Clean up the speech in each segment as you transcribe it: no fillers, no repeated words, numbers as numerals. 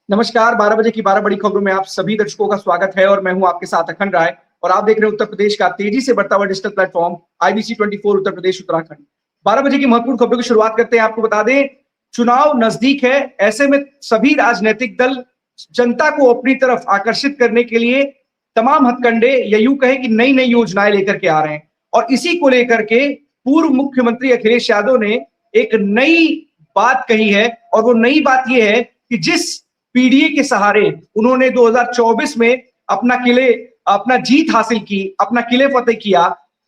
नमस्कार, 12 बजे की 12 बड़ी खबरों में आप सभी दर्शकों का स्वागत है और मैं हूं आपके साथ अखंड राय और आप देख रहे हैं उत्तर प्रदेश का तेजी से बढ़ता हुआ digital platform IBC 24 Uttar Pradesh Uttarakhand. 12 बजे की महत्वपूर्ण खबरों की शुरुआत करते हैं। आपको बता दें, चुनाव नजदीक है, ऐसे में सभी राजनीतिक दल जनता को अपनी तरफ आकर्षित करने के लिए तमाम हथकंडे या यूं कहें कि नई नई योजनाएं लेकर के आ रहे हैं और इसी को लेकर के पूर्व मुख्यमंत्री अखिलेश यादव ने एक नई बात कही है और वो नई बात यह है कि जिस पीडीए के सहारे उन्होंने 2024 में अपना जीत हासिल की, अपना किले फतेह किया,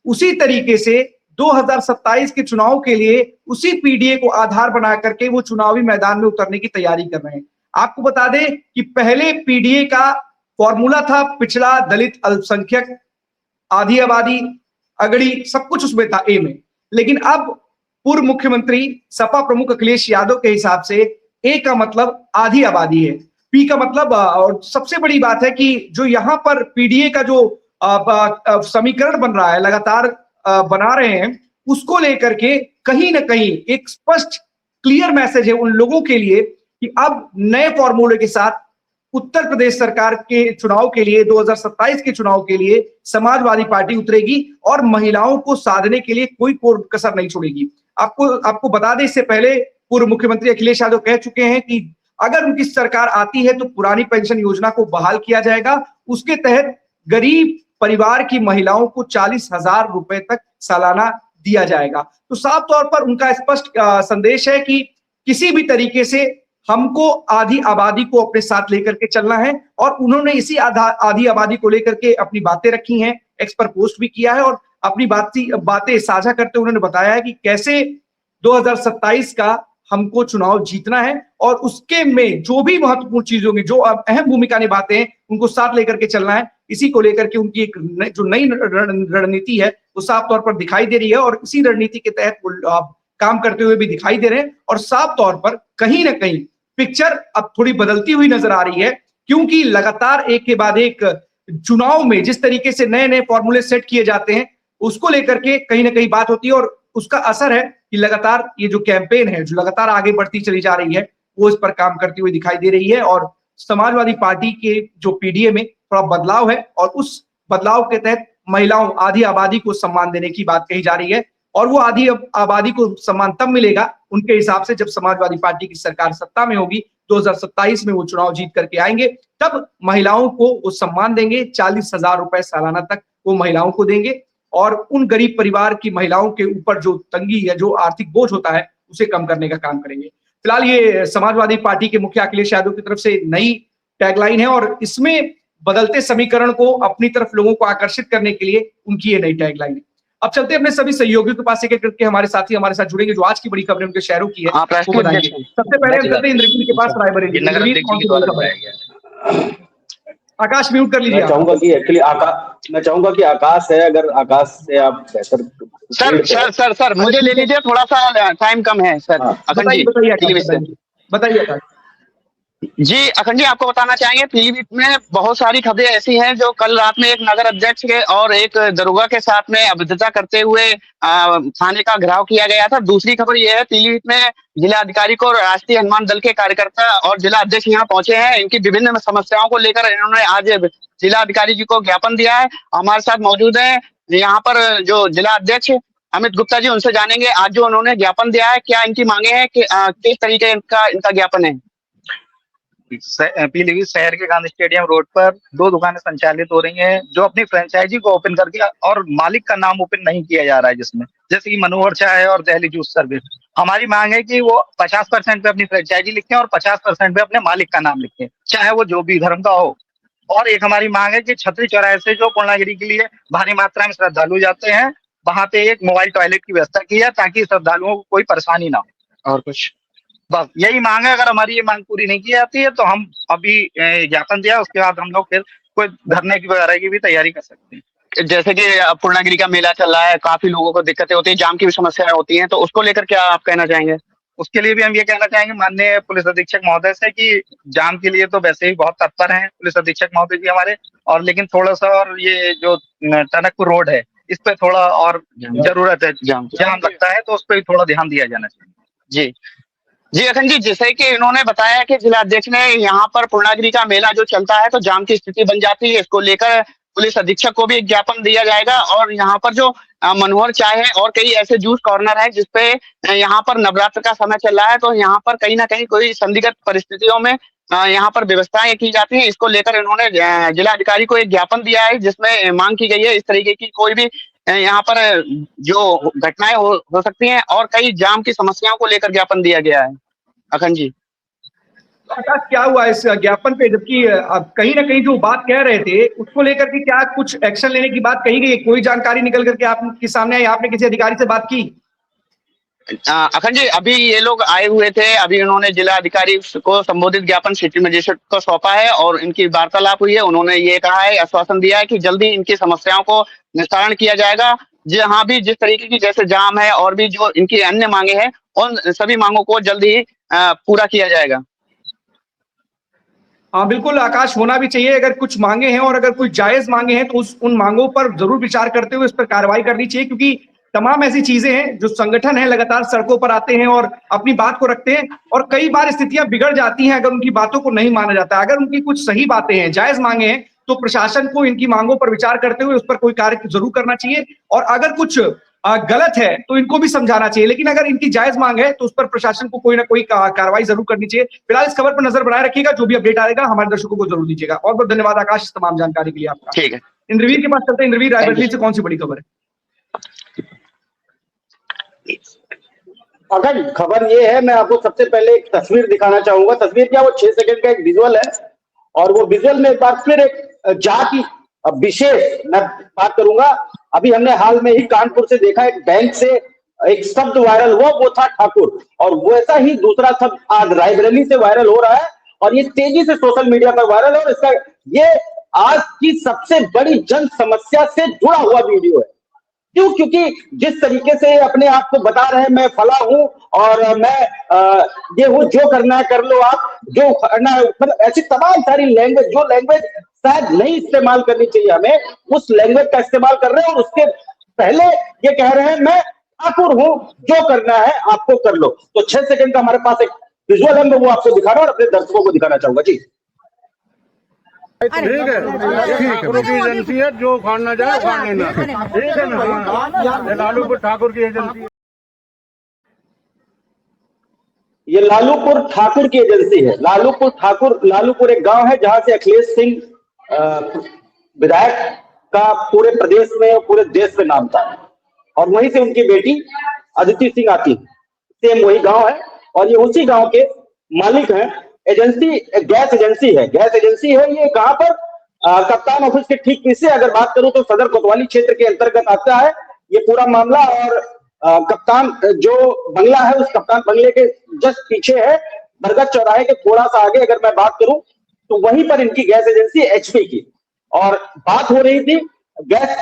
उसी तरीके से 2027 के चुनाव के लिए उसी पीडीए को आधार बना करके वो चुनावी मैदान में उतरने की तैयारी कर रहे हैं। आपको बता दें कि पहले पीडीए का फॉर्मूला था पिछड़ा, दलित, अल्पसंख्यक, आधी आबादी, अगड़ी, सब कुछ उसमें था ए में। लेकिन अब पूर्व मुख्यमंत्री सपा प्रमुख अखिलेश यादव के हिसाब से ए का मतलब आधी आबादी है, पी का मतलब और सबसे बड़ी बात है कि जो यहां पर पीडीए का जो समीकरण बन रहा है, लगातार बना रहे हैं, उसको लेकर के कहीं ना कहीं एक स्पष्ट क्लियर मैसेज है उन लोगों के लिए कि अब नए फॉर्मूले के साथ उत्तर प्रदेश सरकार के चुनाव के लिए 2027 के चुनाव के लिए समाजवादी पार्टी उतरेगी और महिलाओं को साधने के लिए कोई कसर नहीं छोड़ेगी। आपको बता दें, इससे पहले पूर्व मुख्यमंत्री अखिलेश यादव कह चुके हैं कि अगर उनकी सरकार आती है तो पुरानी पेंशन योजना को बहाल किया जाएगा। उसके तहत गरीब परिवार की महिलाओं को 40,000 रुपए तक सालाना दिया जाएगा। तो साफ तौर पर उनका स्पष्ट संदेश है कि किसी भी तरीके से हमको आधी आबादी को अपने साथ लेकर के चलना है और उन्होंने इसी आधी आबादी को लेकर के अपनी बातें रखी हैं, एक्स पर पोस्ट भी किया है और अपनी बातें साझा करते उन्होंने बताया है कि कैसे 2027 का हमको चुनाव जीतना है और उसके में जो भी महत्वपूर्ण चीज होंगी, जो अहम भूमिका निभाते हैं, उनको साथ लेकर के चलना है। इसी को लेकर के उनकी एक जो नई रणनीति है वो साफ तौर पर दिखाई दे रही है और इसी रणनीति के तहत वो काम करते हुए भी दिखाई दे रहे हैं और साफ तौर पर कहीं ना कहीं पिक्चर अब थोड़ी बदलती हुई नजर आ रही है, क्योंकि लगातार एक के बाद एक चुनाव में जिस तरीके से नए नए फॉर्मूले सेट किए जाते हैं उसको लेकर के कहीं ना कहीं बात होती है और उसका असर है कि लगातार ये जो कैंपेन है, जो लगातार आगे बढ़ती चली जा रही है, वो इस पर काम करती हुई दिखाई दे रही है और समाजवादी पार्टी के जो पीडीए में थोड़ा बदलाव है और उस बदलाव के तहत महिलाओं, आधी आबादी को सम्मान देने की बात कही जा रही है और वो आधी आबादी को सम्मान तब मिलेगा उनके हिसाब से जब समाजवादी पार्टी की सरकार सत्ता में होगी। 2027 में वो चुनाव जीत करके आएंगे, तब महिलाओं को वो सम्मान देंगे, 40,000 रुपए सालाना तक वो महिलाओं को देंगे और उन गरीब परिवार की महिलाओं के ऊपर जो तंगी या जो आर्थिक बोझ होता है उसे कम करने का काम करेंगे। फिलहाल ये समाजवादी पार्टी के मुखिया अखिलेश यादव की तरफ से नई टैगलाइन है और इसमें बदलते समीकरण को अपनी तरफ लोगों को आकर्षित करने के लिए उनकी ये नई टैगलाइन है। अब चलते हैं अपने सभी सहयोगियों के पास, एक एक करके हमारे साथी हमारे साथ जुड़ेंगे जो आज की बड़ी खबरें उनके शहरों की है वो बताएंगे। सबसे पहले हम चलते हैं इंद्रवीर के पास, रायबरेली। इंद्रवीर, कौन सी बड़ी खबर है? आकाश म्यूट कर लीजिए। मैं चाहूंगा कि आकाश है, अगर आकाश से आप बेहतर सर मुझे ले लीजिए, थोड़ा सा टाइम कम है सर। अखंड जी बताइए आकाश जी। अखंड जी, आपको बताना चाहेंगे पीलीभीत में बहुत सारी खबरें ऐसी हैं जो कल रात में एक नगर अध्यक्ष के और एक दरोगा के साथ में अभद्रता करते हुए थाने का घेराव किया गया था। दूसरी खबर यह है, पीलीभीत में जिला अधिकारी को राष्ट्रीय हनुमान दल के कार्यकर्ता और जिला अध्यक्ष यहाँ पहुंचे हैं। इनकी विभिन्न समस्याओं को लेकर इन्होंने आज जिला अधिकारी जी को ज्ञापन दिया है। हमारे साथ मौजूद है यहाँ पर जो जिला अध्यक्ष अमित गुप्ता जी, उनसे जानेंगे आज जो उन्होंने ज्ञापन दिया है, क्या इनकी मांगे हैं, कि किस तरीके इनका ज्ञापन है। पीलीभीत शहर के गांधी स्टेडियम रोड पर 2 दुकानें संचालित हो रही हैं जो अपनी फ्रेंचाइजी को ओपन करके और मालिक का नाम ओपन नहीं किया जा रहा है, जिसमें जैसे कि मनोहर चाय और दिल्ली जूस सर्विस। हमारी मांग है कि वो 50% पे अपनी फ्रेंचाइजी लिखें और 50% पे अपने मालिक का नाम लिखें, चाहे वो जो भी धर्म का हो। और एक हमारी मांग है कि छतरी चौराहे से जो पूर्णागिरी के लिए भारी मात्रा में श्रद्धालु जाते हैं, वहां पे एक मोबाइल टॉयलेट की व्यवस्था की है ताकि श्रद्धालुओं को कोई परेशानी ना हो। और कुछ बस यही मांग है। अगर हमारी ये मांग पूरी नहीं की जाती है तो हम अभी ज्ञापन दिया, उसके बाद हम लोग फिर कोई धरने की वगैरह की भी तैयारी कर सकते हैं। जैसे कि पूर्णागिरी का मेला चल रहा है, काफी लोगों को दिक्कतें होती है, जाम की भी समस्याएं होती हैं, तो उसको लेकर क्या आप कहना चाहेंगे? उसके लिए भी हम ये कहना चाहेंगे माननीय पुलिस अधीक्षक महोदय से कि जाम के लिए तो वैसे ही बहुत तत्पर हैं पुलिस अधीक्षक महोदय जी हमारे, और लेकिन थोड़ा सा और ये जो टनकपुर रोड है इस पे थोड़ा और जरूरत है, जाम लगता है, तो उस पर थोड़ा ध्यान दिया जाना चाहिए। जी जी अखंड जी, जैसे कि इन्होंने बताया कि जिलाध्यक्ष ने यहाँ पर पूर्णागिरी का मेला जो चलता है तो जाम की स्थिति बन जाती है, इसको लेकर पुलिस अधीक्षक को भी एक ज्ञापन दिया जाएगा। और यहाँ पर जो मनोहर चाय है और कई ऐसे जूस कॉर्नर है जिसपे यहाँ पर नवरात्र का समय चल रहा है, तो यहाँ पर कहीं ना कहीं कोई संदिग्ध परिस्थितियों में यहाँ पर व्यवस्थाएं की जाती है। इसको लेकर इन्होंने जिलाधिकारी को एक ज्ञापन दिया है जिसमें मांग की गई है इस तरीके की कोई भी यहाँ पर जो घटनाएं हो सकती हैं, और कई जाम की समस्याओं को लेकर ज्ञापन दिया गया है। अखंड जी, तो आकाश क्या हुआ इस ज्ञापन पे, जबकि अब कहीं ना कहीं जो बात कह रहे थे उसको लेकर के क्या कुछ एक्शन लेने की बात कही गई? कोई जानकारी निकल करके आपके सामने आई? आपने किसी अधिकारी से बात की? अखंड जी, अभी ये लोग आए हुए थे, अभी उन्होंने जिला अधिकारी को संबोधित ज्ञापन सिटी मजिस्ट्रेट को सौंपा है और इनकी वार्तालाप हुई है। उन्होंने ये कहा है, आश्वासन दिया है कि जल्दी इनकी समस्याओं को निस्तारण किया जाएगा। जहां भी जिस तरीके की जैसे जाम है और भी जो इनकी अन्य मांगे हैं, उन सभी मांगों को जल्द ही पूरा किया जाएगा। हाँ बिल्कुल आकाश, होना भी चाहिए। अगर कुछ मांगे हैं और अगर कोई जायज मांगे हैं तो उन मांगों पर जरूर विचार करते हुए इस पर कार्रवाई करनी चाहिए, क्योंकि तमाम ऐसी चीजें हैं जो संगठन है लगातार सड़कों पर आते हैं और अपनी बात को रखते हैं, और कई बार स्थितियां बिगड़ जाती हैं अगर उनकी बातों को नहीं माना जाता। अगर उनकी कुछ सही बातें हैं, जायज मांगे हैं, तो प्रशासन को इनकी मांगों पर विचार करते हुए उस पर कोई कार्य जरूर करना चाहिए, और अगर कुछ गलत है तो इनको भी समझाना चाहिए। लेकिन अगर इनकी जायज मांग है तो उस पर प्रशासन को कोई ना कोई कार्रवाई जरूर करनी चाहिए। फिलहाल इस खबर पर नजर बनाए रखिएगा, जो भी अपडेट आएगा हमारे दर्शकों को जरूर दीजिएगा। बहुत बहुत धन्यवाद आकाश इस तमाम जानकारी के लिए आपका। ठीक है, इंद्रवीर के पास चलते हैं। इंद्रवीर, रायबरेली से कौन सी बड़ी खबर है? अगर खबर ये है, मैं आपको सबसे पहले एक तस्वीर दिखाना चाहूंगा। तस्वीर क्या, वो 6 सेकंड का एक विजुअल है, और वो विजुअल में एक बार फिर एक जाति विशेष मैं बात करूंगा। अभी हमने हाल में ही कानपुर से देखा, एक बैंक से एक शब्द वायरल हुआ, वो था ठाकुर, और वैसा ही दूसरा शब्द आज रायबरेली से वायरल हो रहा है, और ये तेजी से सोशल मीडिया पर वायरल है। और इसका ये आज की सबसे बड़ी जन समस्या से जुड़ा हुआ वीडियो है। क्यों? क्योंकि जिस तरीके से अपने आप को बता रहे हैं, मैं फला हूं और मैं ये हूं, जो करना है कर लो आप, जो करना है, मतलब ऐसी तमाम सारी लैंग्वेज, जो लैंग्वेज शायद नहीं इस्तेमाल करनी चाहिए हमें, उस लैंग्वेज का इस्तेमाल कर रहे हैं। और उसके पहले ये कह रहे हैं, मैं ठाकुर हूं, जो करना है आपको कर लो। तो 6 सेकंड का हमारे पास एक विजुअल है, मैं वो आपको दिखा रहा हूं और अपने दर्शकों को दिखाना चाहूंगा। जी ठीक है, एजेंसी है, जो उखाड़ना जाए उखाड़ लेना, ठीक है ना। लालूपुर ठाकुर की एजेंसी है, ये लालूपुर ठाकुर की एजेंसी है। लालूपुर एक गांव है जहां से अखिलेश सिंह विधायक का पूरे प्रदेश में, पूरे देश में नाम था, और वहीं से उनकी बेटी अदिति सिंह आती है। सेम वही गांव है, और ये उसी गांव के मालिक हैं। एजेंसी गैस एजेंसी है। ये कहां पर, कप्तान ऑफिस के ठीक पीछे, अगर बात करूं तो सदर कोतवाली क्षेत्र के अंतर्गत आता है ये पूरा मामला। और कप्तान जो बंगला है, उस कप्तान बंगले के जस्ट पीछे है, बरगद चौराहे के थोड़ा सा आगे अगर मैं बात करूं तो वहीं पर इनकी गैस एजेंसी एचपी की। और बात हो रही थी गैस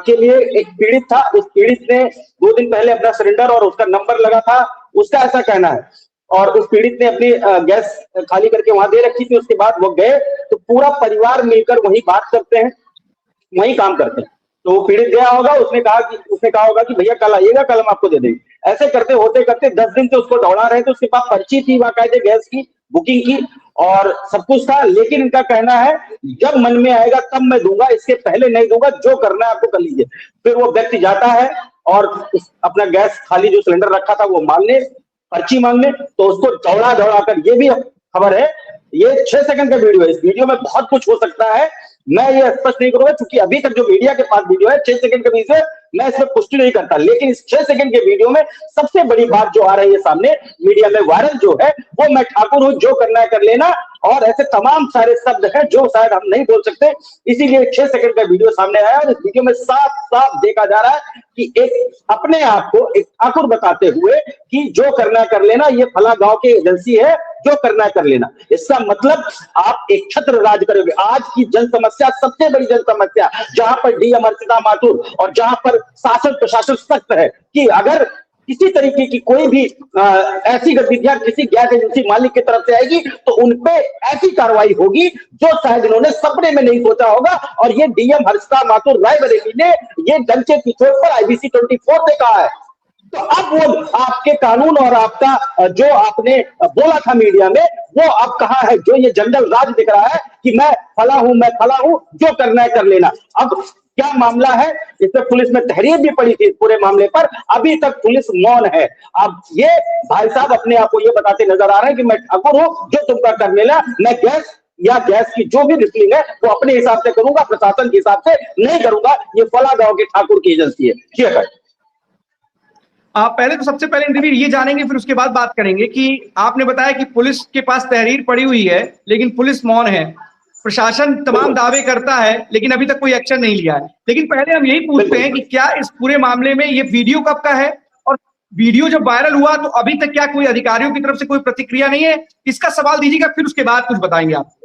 के लिए, एक पीड़ित था, उस पीड़ित ने 2 दिन पहले अपना सिलेंडर और उसका नंबर लगा था, उसका ऐसा कहना है, और उस पीड़ित ने अपनी गैस खाली करके वहां दे रखी थी। उसके बाद वो गए तो पूरा परिवार मिलकर वही बात करते हैं, वही काम करते हैं। तो वो पीड़ित गया होगा, उसने कहा होगा कि भैया कल आइएगा, कल हम आपको दे देंगे। ऐसे करते होते 10 दिन से उसको दौड़ा रहे थे। उसके पास पर्ची थी बाकायदे गैस की, बुकिंग की, और सब कुछ था। लेकिन इनका कहना है, जब मन में आएगा तब मैं दूंगा, इसके पहले नहीं दूंगा, जो करना है आपको कर लीजिए। फिर वो व्यक्ति जाता है और अपना गैस खाली जो सिलेंडर रखा था वो मांगने, पर्ची मांगने, तो उसको दौड़ा कर, ये भी खबर है, ये 6 सेकंड का वीडियो है। इस वीडियो में बहुत कुछ हो सकता है, मैं ये स्पष्ट नहीं करूंगा, क्योंकि अभी तक जो मीडिया के पास वीडियो है 6 सेकंड का वीडियो, मैं इसमें पुष्टि नहीं करता। लेकिन इस 6 सेकंड के वीडियो में सबसे बड़ी बात जो आ रही है सामने मीडिया में वायरल जो है, वो मैं ठाकुर हूं, जो करना है कर लेना, और ऐसे तमाम सारे शब्द हैं जो शायद हम नहीं बोल सकते, इसीलिए 6 सेकंड का वीडियो सामने आया। और इस वीडियो में साफ साफ देखा जा रहा है कि एक अपने आप को एक ठाकुर बताते हुए कि जो करना है कर लेना, ये फला गांव की एजेंसी है, जो करना है कर लेना। इसका मतलब आप एक छत्र राज करोगे। आज की जन समस्या, सबसे बड़ी जन समस्या, जहां पर डीएम अर्चिता माथुर और जहां पर शासन प्रशासन सख्त है कि अगर किसी तरीके की कोई भी ऐसी गतिविधियां किसी गैस एजेंसी मालिक की तरफ से आएगी तो उनपे ऐसी कार्रवाई होगी जो शायद इन्होंने सपने में नहीं सोचा होगा। और ये डीएम हर्षिता माथुर रायबरेली ने ये डंके की चोट पर IBC 24 से कहा है। तो अब वो आपके कानून और आपका जो आपने बोला था मीडिया में, वो अब कहां है? जो ये जंगल राज दिख रहा है कि मैं फला हूं, जो करना है कर लेना। अब क्या मामला है? इसमें पुलिस में तहरीर भी पड़ी थी इस पूरे मामले पर, अभी तक पुलिस मौन है। अब ये भाई साहब अपने आप को ये बताते नजर आ रहे हैं कि मैं ठाकुर हूं, जो तुमका कर लेना, मैं गैस की जो भी रिफिलिंग है वो अपने हिसाब से करूंगा, प्रशासन के हिसाब से नहीं करूंगा। ये फला गांव के ठाकुर की एजेंसी है। जी अगर आप पहले तो सबसे पहले इंद्रवीर ये जानेंगे, फिर उसके बाद बात करेंगे कि आपने बताया कि पुलिस के पास तहरीर पड़ी हुई है लेकिन पुलिस मौन है, प्रशासन तमाम दावे करता है लेकिन अभी तक कोई एक्शन नहीं लिया है। लेकिन पहले हम यही पूछते हैं कि क्या इस पूरे मामले में ये वीडियो कब का है, और वीडियो जब वायरल हुआ तो अभी तक क्या कोई अधिकारियों की तरफ से कोई प्रतिक्रिया नहीं है? इसका सवाल दीजिएगा, फिर उसके बाद कुछ बताएंगे आप।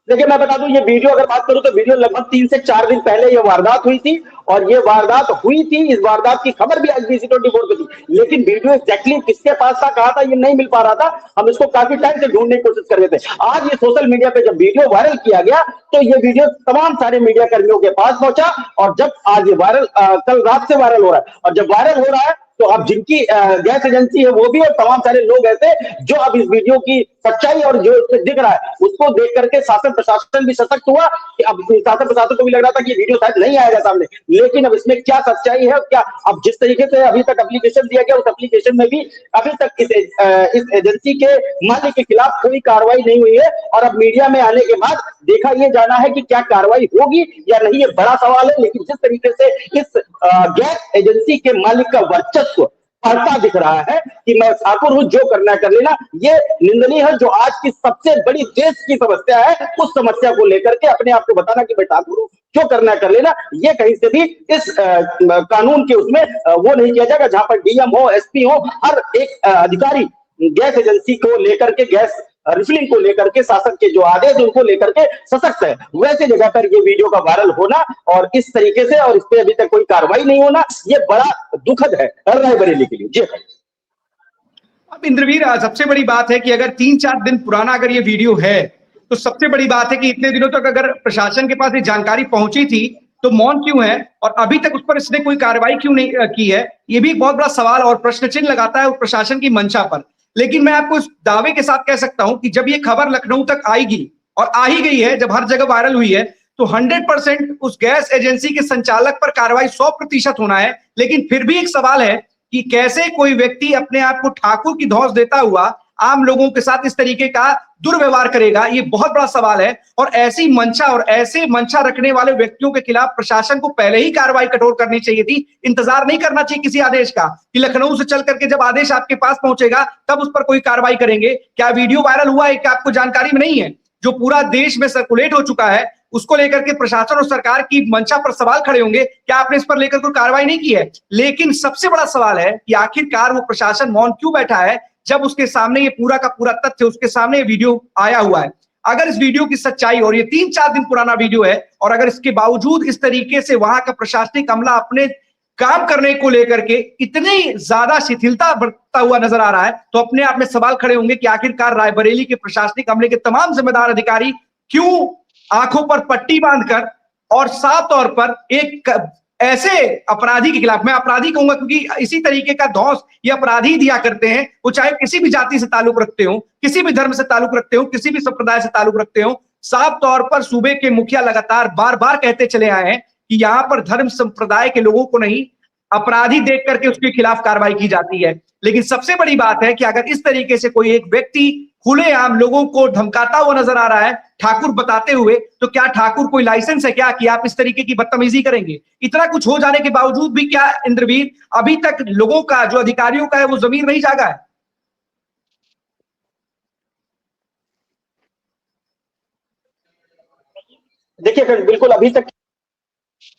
देखिए, मैं बता दूं, ये वीडियो अगर बात करूं तो वीडियो लगभग 3 से 4 दिन पहले ये वारदात हुई थी, और ये वारदात हुई थी, इस वारदात की खबर भी IBC24 पे थी, लेकिन वीडियो एग्जैक्टली किसके पास था, कहा था, ये नहीं मिल पा रहा था। हम इसको काफी टाइम से ढूंढने की कोशिश कर रहे थे। आज ये सोशल मीडिया पे जब वीडियो वायरल किया गया तो ये वीडियो तमाम सारे मीडिया कर्मियों के पास पहुंचा, और जब आज ये वायरल कल रात से वायरल हो रहा है, और जब वायरल हो रहा है तो अब जिनकी गैस एजेंसी है वो भी, और तमाम सारे लोग ऐसे जो अब इस वीडियो की सच्चाई और जो इसमें दिख रहा है उसको देख करके शासन प्रशासन भी सशक्त हुआ कि अब शासन प्रशासन को भी लग रहा था कि ये वीडियो शायद नहीं आएगा सामने, लेकिन अब इसमें क्या सच्चाई है, क्या अब जिस तरीके से अभी तक एप्लीकेशन दिया गया, उस एप्लीकेशन में भी अभी तक इस एजेंसी के मालिक के खिलाफ कोई कार्रवाई नहीं हुई है। और अब मीडिया में आने के बाद देखा ये जाना है कि क्या कार्रवाई होगी या नहीं, ये बड़ा सवाल है। लेकिन जिस तरीके से इस गैस एजेंसी के मालिक का वर्चस्व बढ़ता दिख रहा है कि मैं ठाकुर हूं, जो करना है कर लेना, ये निंदनीय है। जो आज की सबसे बड़ी देश की समस्या है, उस समस्या को लेकर के अपने आप को बताना कि मैं ठाकुर हूं, जो करना है कर लेना, ये कहीं से भी इस कानून के उसमें वो नहीं किया जाएगा। जहां पर डीएम हो, एसपी हो, हर एक अधिकारी गैस एजेंसी को लेकर के, गैस रिफिलिंग को लेकर के, शासन के जो आदेश उनको लेकर के सशक्त है, वैसे जगह पर ये वीडियो का वायरल होना और इस तरीके से, और इस पे अभी तक कोई कार्रवाई नहीं होना, ये बड़ा दुखद है रायबरेली के लिए। जी अब इंद्रवीर, सबसे बड़ी बात है कि अगर 3-4 दिन पुराना अगर ये वीडियो है तो सबसे बड़ी बात है कि इतने दिनों तक अगर प्रशासन के पास ये जानकारी पहुंची थी तो मौन क्यों है, और अभी तक उस पर इसने कोई कार्रवाई क्यों नहीं की है? ये भी एक बहुत बड़ा सवाल और प्रश्न चिन्ह लगाता है प्रशासन की मंशा पर। लेकिन मैं आपको इस दावे के साथ कह सकता हूं कि जब ये खबर लखनऊ तक आएगी, और आ ही गई है, जब हर जगह वायरल हुई है, तो 100% उस गैस एजेंसी के संचालक पर कार्रवाई 100% होना है। लेकिन फिर भी एक सवाल है कि कैसे कोई व्यक्ति अपने आप को ठाकुर की धौंस देता हुआ आम लोगों के साथ इस तरीके का दुर्व्यवहार करेगा, ये बहुत बड़ा सवाल है। और ऐसी मंशा और ऐसे मंशा रखने वाले व्यक्तियों के खिलाफ प्रशासन को पहले ही कार्रवाई कठोर करनी चाहिए थी। इंतजार नहीं करना चाहिए किसी आदेश का कि लखनऊ से चल करके जब आदेश आपके पास पहुंचेगा तब उस पर कोई कार्रवाई करेंगे। क्या वीडियो वायरल हुआ है क्या आपको जानकारी में नहीं है? जो पूरा देश में सर्कुलेट हो चुका है, उसको लेकर के प्रशासन और सरकार की मंशा पर सवाल खड़े होंगे। क्या आपने इस पर लेकर कोई कार्रवाई नहीं की है? लेकिन सबसे बड़ा सवाल है कि आखिरकार वो प्रशासन मौन क्यों बैठा है, जब उसके सामने ये पूरा का पूरा तथ्य, उसके सामने ये वीडियो आया हुआ है। अगर इस वीडियो की सच्चाई, और ये 3-4 दिन पुराना वीडियो है, और अगर इसके बावजूद इस तरीके से वहां का प्रशासनिक अमला अपने काम करने को लेकर के इतनी ज्यादा शिथिलता बरतता हुआ नजर आ रहा है, तो अपने आप में सवाल खड़े होंगे कि आखिरकार रायबरेली के प्रशासनिक अमले के तमाम जिम्मेदार अधिकारी क्यों आंखों पर पट्टी बांधकर और साफ तौर पर एक ऐसे अपराधी के खिलाफ, मैं अपराधी कहूंगा क्योंकि इसी तरीके का धौंस ये अपराधी दिया करते हैं, वो चाहे किसी भी जाति से ताल्लुक रखते हो, किसी भी धर्म से ताल्लुक रखते हो, किसी भी संप्रदाय से ताल्लुक रखते हो। साफ तौर पर सूबे के मुखिया लगातार बार बार कहते चले आए हैं कि यहाँ पर धर्म संप्रदाय के लोगों को नहीं, अपराधी देख करके उसके खिलाफ कार्रवाई की जाती है। लेकिन सबसे बड़ी बात है कि अगर इस तरीके से कोई एक व्यक्ति खुलेआम लोगों को धमकाता हुआ नजर आ रहा है ठाकुर बताते हुए, तो क्या ठाकुर कोई लाइसेंस है क्या कि आप इस तरीके की बदतमीजी करेंगे? इतना कुछ हो जाने के बावजूद भी क्या इंद्रवीर अभी तक लोगों का, जो अधिकारियों का है, वो जमीर नहीं जागा है? देखिए, बिल्कुल अभी तक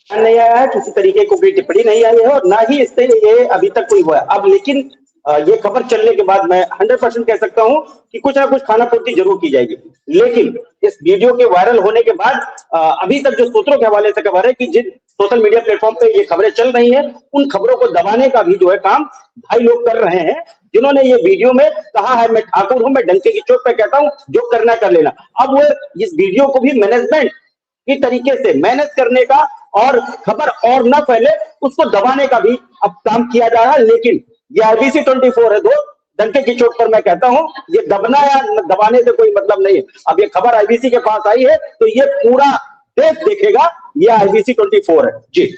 नहीं आया है, किसी तरीके को कोई टिप्पणी नहीं आई है, और ना ही इससे ये अभी तक कोई हुआ है। अब लेकिन ये खबर चलने के बाद मैं 100% कह सकता हूं कि कुछ ना कुछ खाना पूर्ति जरूर की जाएगी। लेकिन इस वीडियो के वायरल होने के बाद अभी तक जो सूत्रों के हवाले से खबर है कि जिन सोशल मीडिया प्लेटफॉर्म पे ये खबरें चल रही हैं, उन खबरों को दबाने का भी जो है काम भाई लोग कर रहे हैं, जिन्होंने ये वीडियो में कहा है मैं ठाकुर हूं, मैं डंके की चोट पे कहता हूं, जो करना कर लेना। अब वो इस वीडियो को भी मैनेजमेंट की तरीके से मैनेज करने का और खबर और न फैले उसको दबाने का भी अब काम किया जा रहा है। लेकिन ये IBC 24 है दोस्त, डंके की चोट पर मैं कहता हूं, ये दबना या दबाने से कोई मतलब नहीं है। अब ये खबर IBC के पास आई है तो ये पूरा देश देखेगा, ये IBC 24 है जी।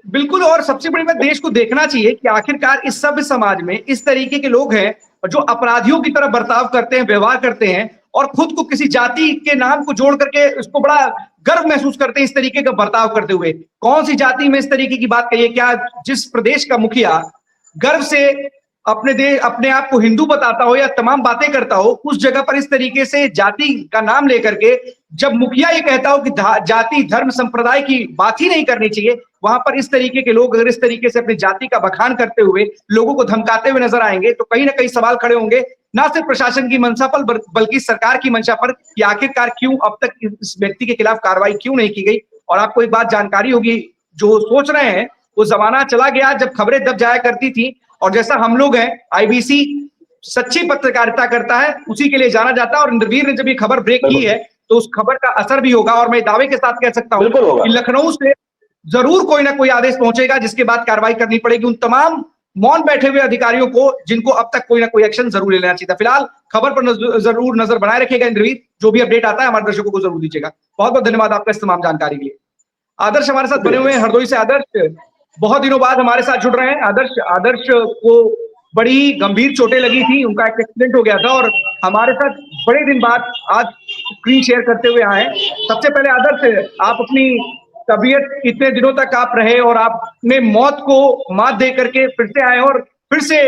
बिल्कुल, और सबसे बड़ी बात देश को देखना चाहिए कि आखिरकार इस सभ्य समाज में इस तरीके के लोग हैं जो अपराधियों की तरह बर्ताव करते हैं, व्यवहार करते हैं और खुद को किसी जाति के नाम को जोड़ करके उसको बड़ा गर्व महसूस करते हैं इस तरीके का बर्ताव करते हुए। कौन सी जाति में इस तरीके की बात कही है? क्या जिस प्रदेश का मुखिया गर्व से अपने आप को हिंदू बताता हो या तमाम बातें करता हो, उस जगह पर इस तरीके से जाति का नाम लेकर के जब मुखिया ये कहता हो कि जाति धर्म संप्रदाय की बात ही नहीं करनी चाहिए, वहां पर इस तरीके के लोग अगर इस तरीके से अपनी जाति का बखान करते हुए लोगों को धमकाते हुए नजर आएंगे तो कहीं ना कहीं सवाल खड़े होंगे, ना सिर्फ प्रशासन की मंशा पर बल्कि सरकार की मंशा पर कि आखिरकार क्यों अब तक इस व्यक्ति के खिलाफ कार्रवाई क्यों नहीं की गई। और आपको एक बात जानकारी होगी, जो सोच रहे हैं वो जमाना चला गया जब खबरें दब जाया करती थी, और जैसा हम लोग हैं IBC सच्ची पत्रकारिता करता है, उसी के लिए जाना जाता है। और इंद्रवीर ने जब ये खबर ब्रेक की है तो उस खबर का असर भी होगा, और मैं दावे के साथ कह सकता हूं कि लखनऊ से जरूर कोई ना कोई आदेश पहुंचेगा जिसके बाद कार्रवाई करनी पड़ेगी उन तमाम मौन बैठे हुए अधिकारियों को जिनको अब तक कोई ना कोई एक्शन जरूर लेना चाहिए था। फिलहाल खबर पर जरूर नजर बनाए रखिएगा इंद्रवीर, जो भी अपडेट आता है हमारे दर्शकों को जरूर दीजिएगा। बहुत बहुत धन्यवाद आपका इस तमाम जानकारी के लिए। आदर्श हमारे साथ बने हुए हैं हरदोई से। आदर्श बहुत दिनों बाद हमारे साथ जुड़ रहे हैं। आदर्श को बड़ी गंभीर चोटें लगी थी, उनका एक एक्सीडेंट हो गया था और हमारे साथ बड़े दिन बाद आज स्क्रीन शेयर करते हुए आए। सबसे पहले आदर्श, आप अपनी तबीयत इतने दिनों तक आप रहे और आपने मौत को मात दे करके फिर से आए और फिर से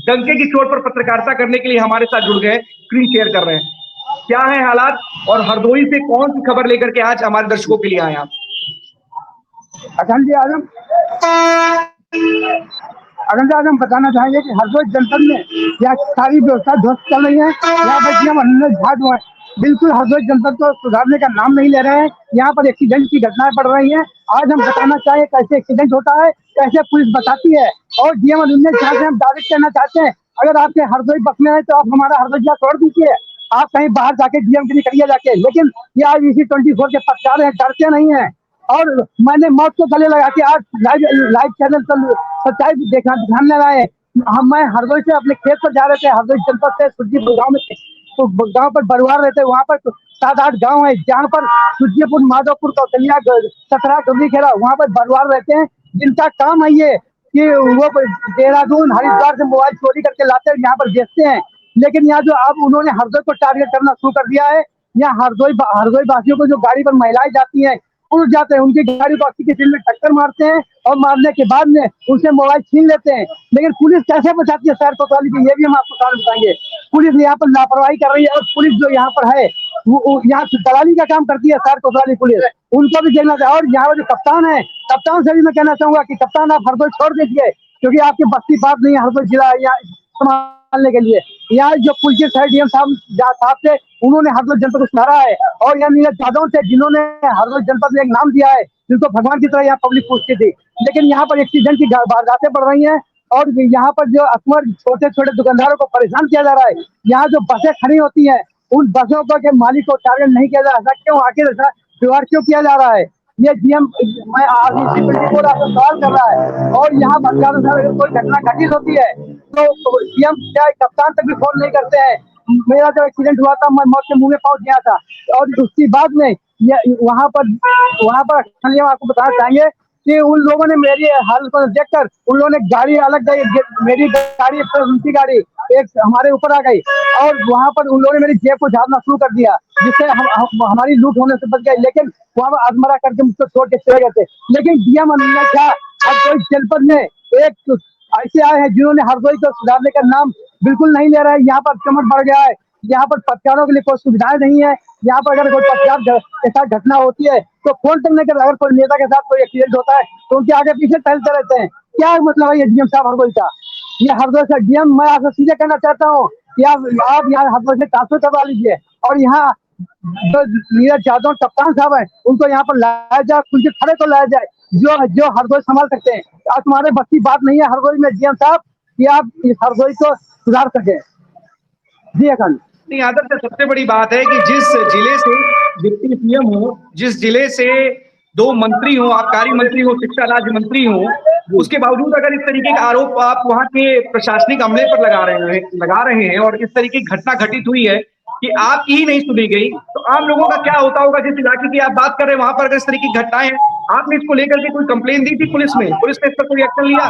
डंके की चोट पर पत्रकारिता करने के लिए हमारे साथ जुड़ गए, स्क्रीन शेयर कर रहे हैं। क्या है हालात और हरदोई से कौन सी खबर लेकर के आज हमारे दर्शकों के लिए आए आप? अखंड जी आज हम बताना चाहेंगे कि हरदोई जनपद में यहाँ सारी व्यवस्था ध्वस्त चल रही है। यहाँ पर बिल्कुल हरदोई जनपद को सुधारने का नाम नहीं ले रहे हैं। यहाँ पर एक्सीडेंट की घटनाएं बढ़ रही हैं। आज हम बताना चाहेंगे कैसे एक्सीडेंट होता है, कैसे पुलिस बताती है, और डीएम अनुन्नत जहाँ से हम डायरेक्ट कहना चाहते हैं, अगर आपके हरदोई बसने हैं तो आप हमारा हरदोई जिला छोड़ दीजिए, आप कहीं बाहर जाके डीएम के लिए करिए जाके। लेकिन ये IBC 24 के पत्रकार हैं, डरते नहीं है। और मैंने मौत को गले लगा के आज लाइव चैनल पर सच्चाई दिखाने लाए। मैं हरदोई से अपने खेत पर जा रहे थे, हरदोई जनपद से सुरजीपुर गाँव में, तो गांव पर बरुआर रहते हैं, वहाँ पर 7-8 गांव है जहाँ पर सुरजीपुर, माधोपुर, कौशल्या, सतरा, खेड़ा, वहाँ पर बरुआर रहते हैं, जिनका काम है ये कि वो देहरादून, हरिद्वार से मोबाइल चोरी करके लाते हैं, यहाँ पर बेचते हैं। लेकिन यहाँ जो अब उन्होंने हरदोई को टारगेट करना शुरू कर दिया है। यहाँ हरदोई वासियों को जो गाड़ी पर महिलाएं जाती हैं, उड़ जाते हैं, उनकी गाड़ी को 80 के स्पीड में टक्कर मारते हैं और मारने के बाद में उनसे मोबाइल छीन लेते हैं। लेकिन पुलिस कैसे बचाती है शहर कोतवाली की, ये भी हम आपको कारण बताएंगे। पुलिस यहाँ पर लापरवाही कर रही है, और पुलिस जो यहाँ पर है वो यहाँ दलाली का काम करती है शहर कोतवाली पुलिस, उनको भी देखना चाहिए। और यहाँ पर जो कप्तान है, कप्तान से भी मैं कहना चाहूंगा कि कप्तान आप हरदोई छोड़ दीजिए, क्योंकि आपकी बस्ती बात नहीं है हरदोई जिला यहाँ संभालने के लिए। यहाँ जो पुलिस है डीएम साहब से, उन्होंने हरदोई जनपद को सुधारा है, और यहाँ नीरज यादव थे जिन्होंने हरदोई जनपद में एक नाम दिया है, जिनको भगवान की तरह यहाँ पब्लिक पूछती थी। लेकिन यहाँ पर एक्सीडेंट की वारदातें बढ़ रही हैं, और यहाँ पर जो अकबर छोटे छोटे दुकानदारों को परेशान किया जा रहा है। यहाँ जो बसें खड़ी होती हैं, उन बसों को के मालिक को टारगेट नहीं किया जा रहा, क्यों आखिर ऐसा व्यवहार क्यों किया जा रहा है? ये डीएम मैं IBC 24 आपसे सवाल कर रहा है। और यहाँ अगर कोई घटना घटित होती है तो डीएम क्या कप्तान तक भी फोन नहीं करते हैं। मेरा जब एक्सीडेंट हुआ था, मैं मौत के मुंह में पहुंच गया था, और उसके बाद में वहाँ पर आपको बताना चाहेंगे कि उन लोगों ने मेरी हालत को देखकर उन लोगों ने गाड़ी अलग गई, मेरी गाड़ी उनकी गाड़ी एक हमारे ऊपर आ गई, और वहाँ पर उन लोगों ने मेरी जेब को झाड़ना शुरू कर दिया, जिससे हमारी लूट होने से बच गई। लेकिन वहाँ पर आत्महत्या करके मुझको छोड़ के चले गए थे। लेकिन डीएम अनुन्नत क्या हरदोई जनपद में एक ऐसे आए हैं जिन्होंने हरदोई को सुधारने का नाम बिल्कुल नहीं ले रहा है। यहाँ पर चमट बढ़ गया है, यहाँ पर पत्रकारों के लिए कोई सुविधाएं नहीं है। यहाँ पर अगर कोई पत्रकार के साथ घटना होती है तो फोन तक नहीं कर, अगर कोई नेता के साथ कोई एक्सीडेंट होता है तो उनके आगे पीछे टहलते रहते हैं। क्या मतलब है ये डीएम साहब हरदोई का? ये हरदोई से डीएम मैं आपसे सीधे कहना चाहता हूँ कि आप यहाँ हरदोई से ट्रांसफर करवा लीजिए, और यहाँ जो नीरज यादव कप्तान साहब है उनको यहाँ पर लाया जाए, उनके खड़े को लाया जाए, जो हरदोई संभाल सकते हैं। और तुम्हारे बस की बात नहीं है हरदोई में डीएम साहब कि आप इस हरदोई को सुधार सके। जी अखंड नहीं, आदर्श सबसे बड़ी बात है कि जिस जिले से डिप्टी सीएम हो, जिस जिले से 2 मंत्री हो, आबकारी मंत्री हो, शिक्षा राज्य मंत्री हो, उसके बावजूद अगर इस तरीके का आरोप आप वहां के प्रशासनिक अमले पर लगा रहे हैं और इस तरीके की घटना घटित हुई है कि आपकी ही नहीं सुनी गई, तो आम लोगों का क्या होता होगा? जिस इलाके की आप बात कर रहे हैं वहां पर अगर इस तरीके की घटनाएं हैं, आपने इसको लेकर के कोई कंप्लेन दी थी पुलिस में? पुलिस ने इस पर कोई एक्शन लिया?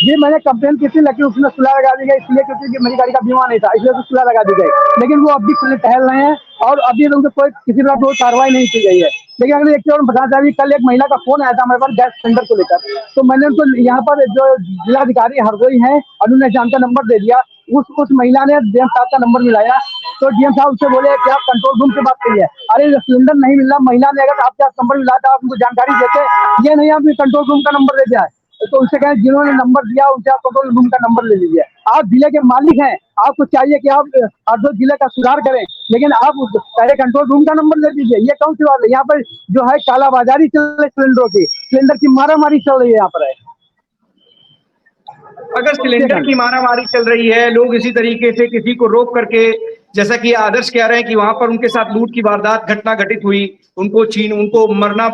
जी मैंने कंप्लेन की थी, लेकिन उसमें सुलह लगा दी गई, इसलिए क्योंकि मेरी गाड़ी का बीमा नहीं था, इसलिए तो सुलह लगा दी गई। लेकिन वो अब भी खुले टहल रहे हैं और अभी उनसे कोई किसी तरह कोई कार्रवाई नहीं की गई है। लेकिन अगर एक चीज और बताना चाहिए, कल एक महिला का फोन आया था हमारे पास गैस सिलेंडर को लेकर, तो मैंने उनको यहाँ पर जो जिलाधिकारी हरदोई है उन्होंने जानता नंबर दे दिया। उस महिला ने डीएम साहब का नंबर मिलाया, तो डीएम साहब उससे बोले कि आप कंट्रोल रूम से बात करिए। अरे सिलेंडर नहीं मिल रहा, महिला ने अगर आपके पास नंबर मिला था आप उनको जानकारी देते, ये नहीं आपने कंट्रोल रूम का नंबर दे दिया है। तो उनसे कहें जिन्होंने नंबर दिया उनसे आप कंट्रोल रूम का नंबर ले लीजिए। आप जिले के मालिक हैं, आपको चाहिए कि आप हरदोई जिले का सुधार करें, लेकिन आप पहले कंट्रोल रूम का नंबर ले लीजिए। ये कौन सी बात है? यहाँ पर जो है कालाबाजारी चल रही है सिलेंडरों की, सिलेंडर की मारामारी चल रही है यहाँ पर। अगर सिलेंडर की मारामारी चल रही है, लोग इसी तरीके से किसी को रोक करके, जैसा कि आदर्श कह रहे हैं कि वहां पर उनके साथ लूट की वारदात घटना घटित हुई, उनको मरना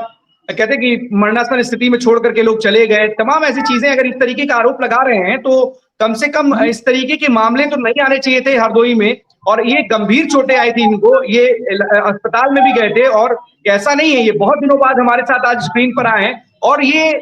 कहते हैं कि मरणासन स्थिति में छोड़ करके लोग चले गए, तमाम ऐसी चीजें अगर इस तरीके का आरोप लगा रहे हैं तो कम से कम इस तरीके के मामले तो नहीं आने चाहिए थे हरदोई में। और ये गंभीर चोटें आई थी इनको, ये अस्पताल में भी गए थे और ऐसा नहीं है, ये बहुत दिनों बाद हमारे साथ आज स्क्रीन पर आए हैं और ये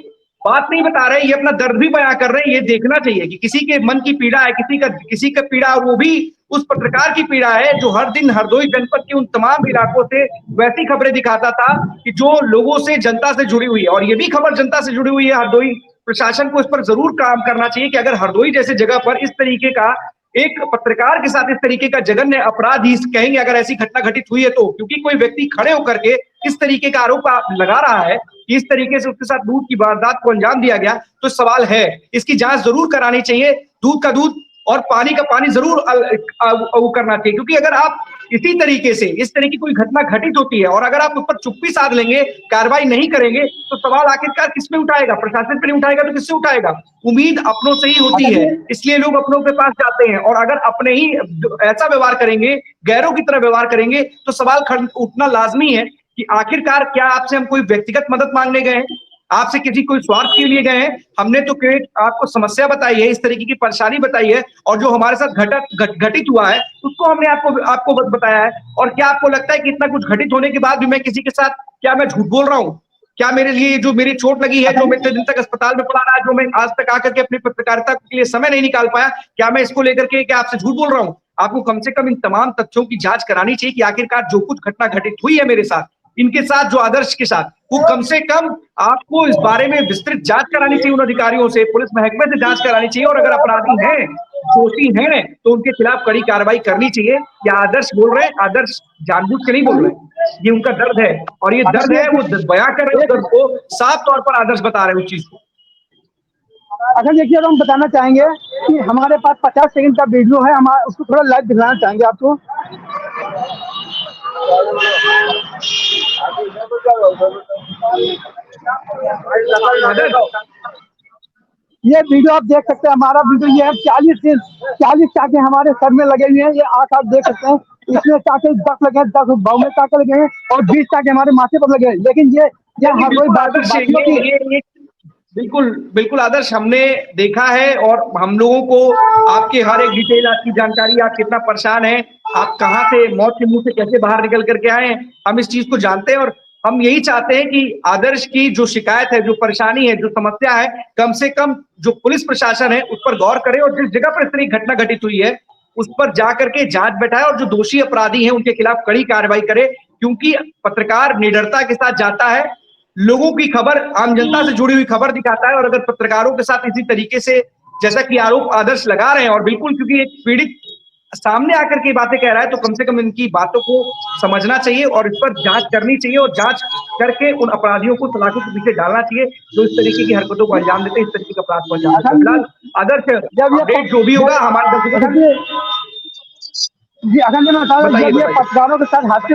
बात नहीं बता रहे, ये अपना दर्द भी बयां कर रहे हैं। ये देखना चाहिए कि किसी के मन की पीड़ा है, किसी का पीड़ा, और वो भी उस पत्रकार की पीड़ा है जो हर दिन हरदोई जनपद के उन तमाम इलाकों से वैसी खबरें दिखाता था कि जो लोगों से, जनता से जुड़ी हुई है। और ये भी खबर जनता से जुड़ी हुई है। हरदोई प्रशासन को इस पर जरूर काम करना चाहिए कि अगर हरदोई जैसे जगह पर इस तरीके का एक पत्रकार के साथ इस तरीके का जघन्य अपराध ही कहेंगे अगर ऐसी घटना घटित हुई है तो, क्योंकि कोई व्यक्ति खड़े होकर के इस तरीके का आरोप लगा रहा है कि इस तरीके से उसके साथ लूट की वारदात को अंजाम दिया गया, तो सवाल है, इसकी जांच जरूर करानी चाहिए। दूध का दूध और पानी का पानी जरूर करना चाहिए, क्योंकि अगर आप इसी तरीके से इस तरह की कोई घटना घटित होती है और अगर आप उस पर चुप्पी साध लेंगे, कार्रवाई नहीं करेंगे, तो सवाल आखिरकार किसमें उठाएगा? प्रशासन पे नहीं उठाएगा तो किससे उठाएगा? उम्मीद अपनों से ही होती है, इसलिए लोग अपनों के पास जाते हैं। और अगर अपने ही ऐसा व्यवहार करेंगे, गैरों की तरह व्यवहार करेंगे, तो सवाल उठना लाजमी है कि आखिरकार क्या आपसे हम कोई व्यक्तिगत मदद मांगने गए हैं, आपसे किसी कोई स्वार्थ के लिए गए हैं? हमने तो आपको समस्या बताई है, इस तरीके की परेशानी बताई है, और जो हमारे साथ घटित हुआ है उसको हमने आपको बताया है। और क्या आपको लगता है कि इतना कुछ घटित होने के बाद भी मैं किसी के साथ, क्या मैं झूठ बोल रहा हूँ? क्या मेरे लिए जो मेरी चोट लगी है, जो मैं इतने दिन तक अस्पताल में पड़ा रहा, जो मैं आज तक आकर के अपनी पत्रकारिता के लिए समय नहीं निकाल पाया, क्या मैं इसको लेकर के क्या आपसे झूठ बोल रहा हूँ? आपको कम से कम इन तमाम तथ्यों की जांच करानी चाहिए कि आखिरकार जो कुछ घटना घटित हुई है मेरे साथ, इनके साथ, जो आदर्श के साथ, वो कम से कम आपको इस बारे में विस्तृत जांच करानी चाहिए। उन अधिकारियों से, पुलिस महकमे से जांच करानी चाहिए, और अगर अपराधी हैं, दोषी हैं, तो उनके खिलाफ कड़ी कार्रवाई करनी चाहिए। या आदर्श बोल रहे हैं, आदर्श जानबूझ के नहीं बोल रहे हैं, ये उनका दर्द है, और ये दर्द है, वो बयां कर रहे हैं दर्द को, साफ तौर पर आदर्श बता रहे हैं उस चीज को। अच्छा देखिए, हम बताना चाहेंगे कि हमारे पास 50 सेकंड का वीडियो है, हम उसको थोड़ा लाइव दिखाना चाहेंगे आपको। ये वीडियो आप देख सकते हैं, हमारा वीडियो ये है। 40 टाके हमारे सर में लगे हुए हैं, ये आंख आप देख सकते हैं। इसमें टाके 10 लगे हैं, 10 बाव में टाके लगे हैं, और 20 टाके हमारे माथे पर लगे हैं। लेकिन ये हर कोई बात बिल्कुल आदर्श, हमने देखा है और हम लोगों को आपके हर एक डिटेल, आपकी जानकारी, आप कितना परेशान हैं, आप कहां से मौत के मुंह से कैसे बाहर निकल करके आए हैं, हम इस चीज को जानते हैं। और हम यही चाहते हैं कि आदर्श की जो शिकायत है, जो परेशानी है, जो समस्या है, कम से कम जो पुलिस प्रशासन है उस पर गौर करे, और जिस जगह पर इस तरह की घटना घटित हुई है उस पर जाकर के जांच बैठाए, और जो दोषी अपराधी हैं उनके खिलाफ कड़ी कार्रवाई करे। क्योंकि पत्रकार निडरता के साथ जाता है, लोगों की खबर, आम जनता से जुड़ी हुई खबर दिखाता है, और अगर पत्रकारों के साथ इसी तरीके से, जैसा कि आरोप आदर्श लगा रहे हैं, और बिल्कुल क्योंकि एक पीड़ित सामने आकर के बातें कह रहा है, तो कम से कम इनकी बातों को समझना चाहिए और इस पर जांच करनी चाहिए, और जांच करके उन अपराधियों को सलाखों के पीछे डालना चाहिए जो इस तरीके की हरकतों को अंजाम देते हैं, इस तरीके का अपराध को अंजाम देते हैं। फिलहाल आदर्श अपडेट जो भी होगा हमारे दर्शकों जी, अगर मैं बता रहा हूँ, पत्रकारों के साथ हादसे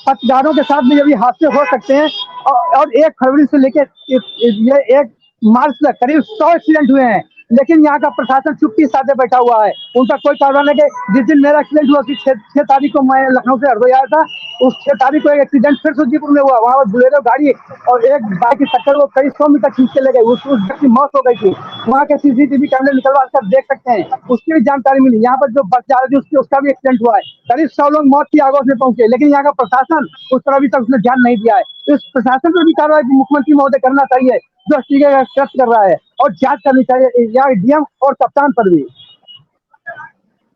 पत्रकारों के साथ भी हादसे हो सकते हैं, और 1 फरवरी से लेकर ये 1 मार्च तक करीब 100 एक्सीडेंट हुए हैं। लेकिन यहाँ का प्रशासन चुप्पी साधे बैठा हुआ है, उनका कोई कार्रवाई नहीं है। जिस दिन मेरा एक्सीडेंट हुआ, 6 तारीख को मैं लखनऊ से हरदोई आया था, उस 6 तारीख को एक एक्सीडेंट फिर सुल्तानपुर में हुआ, वहाँ बुलेरो गाड़ी और एक बाइक की टक्कर, वो कई 100 मीटर खींच के ले गई, उस व्यक्ति की मौत हो गई थी। वहाँ के सीसीटीवी कैमरे निकलवा कर देख सकते हैं, उसकी भी जानकारी मिली। यहाँ पर जो बस जा रही थी उसका भी एक्सीडेंट हुआ है, करीब 100 लोग मौत की आगोश में पहुंचे, लेकिन यहाँ का प्रशासन उस पर अभी तक उसने ध्यान नहीं दिया है। इस प्रशासन पर भी कार्रवाई मुख्यमंत्री महोदय करना चाहिए, जो इस तरीके का कृत्य कर रहा है, और जांच करनी चाहिए यहाँ डीएम और कप्तान पर भी।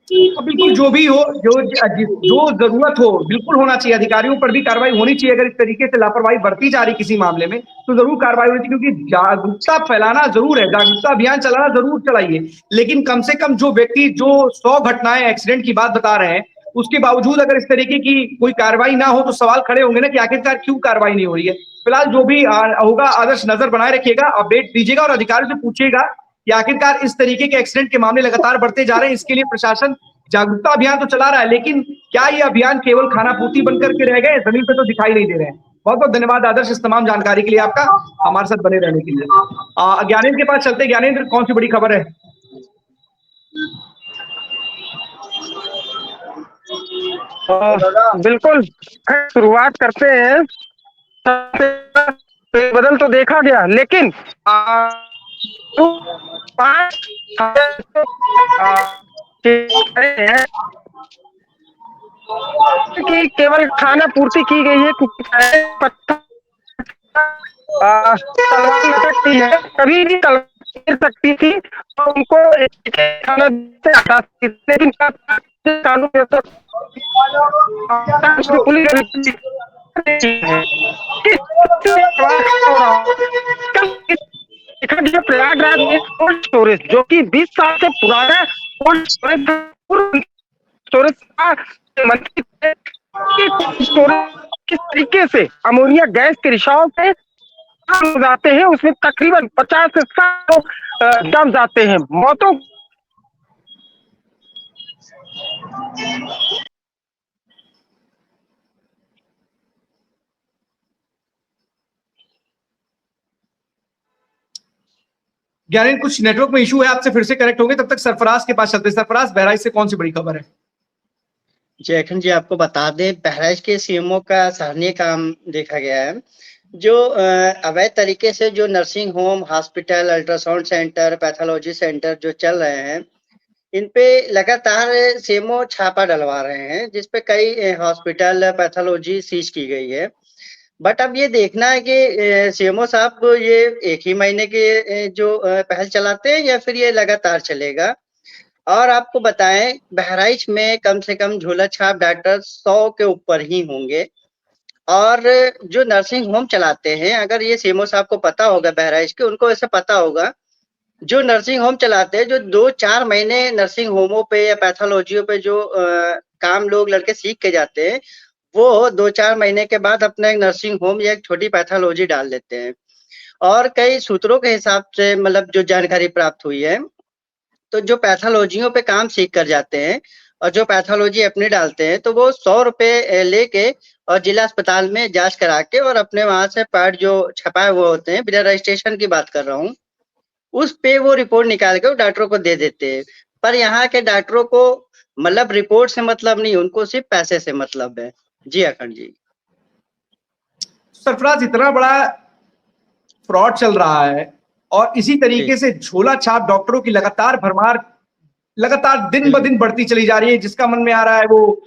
तो बिल्कुल जो भी हो, जो जरूरत हो बिल्कुल होना चाहिए, अधिकारियों पर भी कार्रवाई होनी चाहिए। अगर इस तरीके से लापरवाही बरती जा रही किसी मामले में तो जरूर कार्रवाई होनी चाहिए, क्योंकि जागरूकता फैलाना जरूर है, जागरूकता अभियान चलाना जरूर चलाइए, लेकिन कम से कम जो व्यक्ति जो 100 घटनाएं एक्सीडेंट की बात बता रहे हैं, उसके बावजूद अगर इस तरीके की कोई कार्रवाई ना हो तो सवाल खड़े होंगे ना कि आखिरकार क्यों कार्रवाई नहीं हो रही है। फिलहाल जो भी होगा, आदर्श नजर बनाए रखिएगा, अपडेट दीजिएगा और अधिकारियों से पूछिएगा कि आखिरकार इस तरीके के एक्सीडेंट के मामले लगातार बढ़ते जा रहे हैं। इसके लिए प्रशासन जागरूकता अभियान तो चला रहा है, लेकिन क्या ये अभियान केवल खाना पूर्ति बनकर के रह गए, जमीन पे तो दिखाई नहीं दे रहे हैं। बहुत बहुत धन्यवाद आदर्श, इस तमाम जानकारी के लिए आपका, हमारे साथ बने रहने के लिए। ज्ञानेंद्र के पास चलते। ज्ञानेंद्र, कौन सी बड़ी खबर है? बिल्कुल, शुरुआत करते हैं। बदल तो देखा गया, लेकिन 5 कि केवल खाना पूर्ति की गई है, तलवार लटकती है, कभी भी तलवार गिर सकती थी तो उनको खाना से हटा सकती थी, लेकिन कानून पुलिस प्रयागराज में कोल्ड स्टोरेज, जो कि 20 साल से पुराना कोल्ड स्टोरेज मंत्री किस तरीके से अमोनिया गैस के रिसाव से जाते हैं, उसमें तकरीबन 50 से 60 लोग दम जाते हैं। मौतों ज्ञानेंद्र, कुछ नेटवर्क में इशू है, आपसे फिर से कनेक्ट होंगे, तब तक सरफराज के पास चलते हैं। सरफराज, बहराइच से कौन सी बड़ी खबर है? जी अखंड जी, आपको बता दें, बहराइच के सीएमओ का सराहनीय काम देखा गया है। जो अवैध तरीके से जो nursing home, hospital, ultrasound centre, pathology centre जो चल रहे हैं, इन पे लगातार सीएमओ छापा डलवा रहे हैं, जिसपे कई हॉस्पिटल, पैथोलॉजी सीज की गई है। बट अब ये देखना है कि सीएमओ साहब ये एक ही महीने के जो पहल चलाते हैं या फिर ये लगातार चलेगा। और आपको बताएं, बहराइच में कम से कम झोला छाप डॉक्टर 100 के ऊपर ही होंगे। और जो नर्सिंग होम चलाते हैं, अगर ये सीएमओ साहब को पता होगा बहराइच के, उनको ऐसा पता होगा, जो नर्सिंग होम चलाते हैं, जो 2-4 महीने नर्सिंग होमों पे या पैथोलॉजियों पे जो काम लोग लड़के सीख के जाते हैं, वो 2-4 महीने के बाद अपना एक नर्सिंग होम या एक छोटी पैथोलॉजी डाल देते हैं। और कई सूत्रों के हिसाब से, मतलब जो जानकारी प्राप्त हुई है, तो जो पैथोलॉजियों पे काम सीख कर जाते हैं और जो पैथोलॉजी अपने डालते हैं, तो वो 100 रुपए लेके और जिला अस्पताल में जांच करा के और अपने वहां से पार्ट जो छपाए हुए होते हैं, बिना रजिस्ट्रेशन की बात कर रहा हूँ, उस पे वो रिपोर्ट निकाल के डॉक्टरों को दे देते हैं। पर यहाँ के डॉक्टरों को मतलब रिपोर्ट से मतलब नहीं, उनको सिर्फ पैसे से मतलब है। जी अखंड जी। सरफराज, इतना बड़ा फ्रॉड चल रहा है और इसी तरीके से झोला छाप डॉक्टरों की लगातार भरमार लगातार दिन ब दिन बढ़ती चली जा रही है। जिसका मन में आ रहा है वो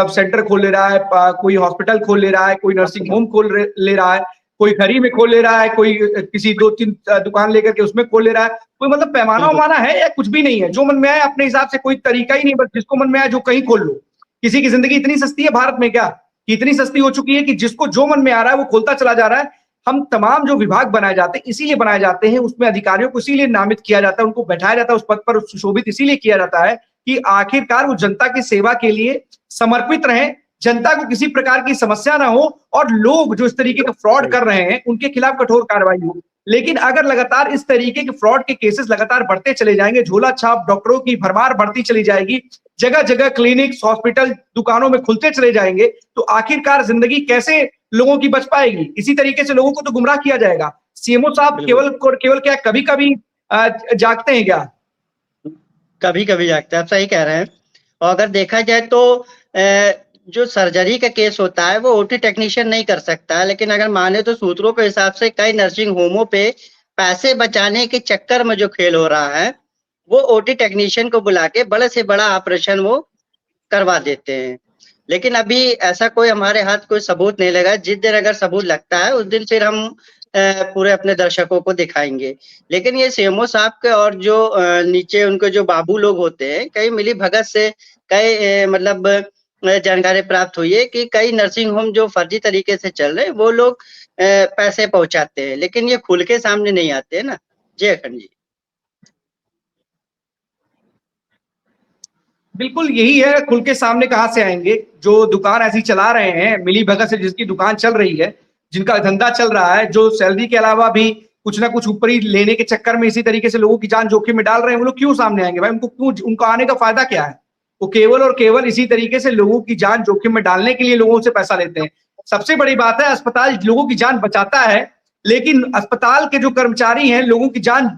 सेंटर खोल ले रहा है, कोई हॉस्पिटल खोल ले रहा है, कोई नर्सिंग होम खोल ले रहा है, कोई घरी में खोल ले रहा है, कोई किसी 2-3 दुकान लेकर के उसमें खोल ले रहा है। कोई मतलब पैमाना उमाना है या कुछ भी नहीं है, जो मन में आए अपने हिसाब से, कोई तरीका ही नहीं, बस जिसको मन में आए जो कहीं खोल लो। किसी की जिंदगी इतनी सस्ती है भारत में क्या, कि इतनी सस्ती हो चुकी है कि जिसको जो मन में आ रहा है वो खोलता चला जा रहा है। हम तमाम जो विभाग बनाए जाते हैं इसीलिए बनाए जाते हैं, उसमें अधिकारियों को इसीलिए नामित किया जाता है, उनको बैठाया जाता है उस पद पर, सुशोभित इसीलिए किया जाता है कि आखिरकार वो जनता की सेवा के लिए समर्पित रहें, जनता को किसी प्रकार की समस्या ना हो और लोग जो इस तरीके का फ्रॉड कर रहे हैं उनके खिलाफ कठोर कार्रवाई हो। लेकिन अगर लगातार इस तरीके के फ्रॉड के केसेस लगातार बढ़ते चले जाएंगे, झोला छाप डॉक्टरों की भरमार बढ़ती चली जाएगी, जगह जगह क्लिनिक्स, हॉस्पिटल, दुकानों में खुलते चले जाएंगे, तो आखिरकार जिंदगी कैसे लोगों की बच पाएगी? इसी तरीके से लोगों को तो गुमराह किया जाएगा। सीएमओ साहब केवल क्या कभी कभी जागते हैं क्या? कभी कभी जागता है, आप सही कह रहे हैं। और अगर देखा जाए तो जो सर्जरी का केस होता है वो ओटी टेक्नीशियन नहीं कर सकता, लेकिन अगर माने तो सूत्रों के हिसाब से कई नर्सिंग होमों पे पैसे बचाने के चक्कर में जो खेल हो रहा है वो ओटी टेक्नीशियन को बुला के बड़े से बड़ा ऑपरेशन वो करवा देते हैं। लेकिन अभी ऐसा कोई हमारे हाथ कोई सबूत नहीं लगा। जिस दिन अगर सबूत लगता है उस दिन फिर हम पूरे अपने दर्शकों को दिखाएंगे। लेकिन ये सीएमओ साहब के और जो नीचे उनको जो बाबू लोग होते हैं, कई मिली भगत से कई मतलब जानकारी प्राप्त हुई है कि कई नर्सिंग होम जो फर्जी तरीके से चल रहे हैं वो लोग पैसे पहुंचाते हैं, लेकिन ये खुल के सामने नहीं आते हैं ना। जी अखंड जी। बिल्कुल यही है, खुल के सामने कहां से आएंगे? जो दुकान ऐसी चला रहे हैं मिली भगत से, जिसकी दुकान चल रही है, जिनका धंधा चल रहा है, जो सैलरी के अलावा भी कुछ ना कुछ ऊपरी लेने के चक्कर में इसी तरीके से लोगों की जान जोखिम में डाल रहे हैं, वो लोग क्यों सामने आएंगे भाई? उनको क्यों, उनको आने का फायदा क्या है? वो केवल और केवल इसी तरीके से लोगों की जान जोखिम में डालने के लिए लोगों से पैसा लेते हैं। सबसे बड़ी बात है, अस्पताल लोगों की जान बचाता है, लेकिन अस्पताल के जो कर्मचारी हैं लोगों की जान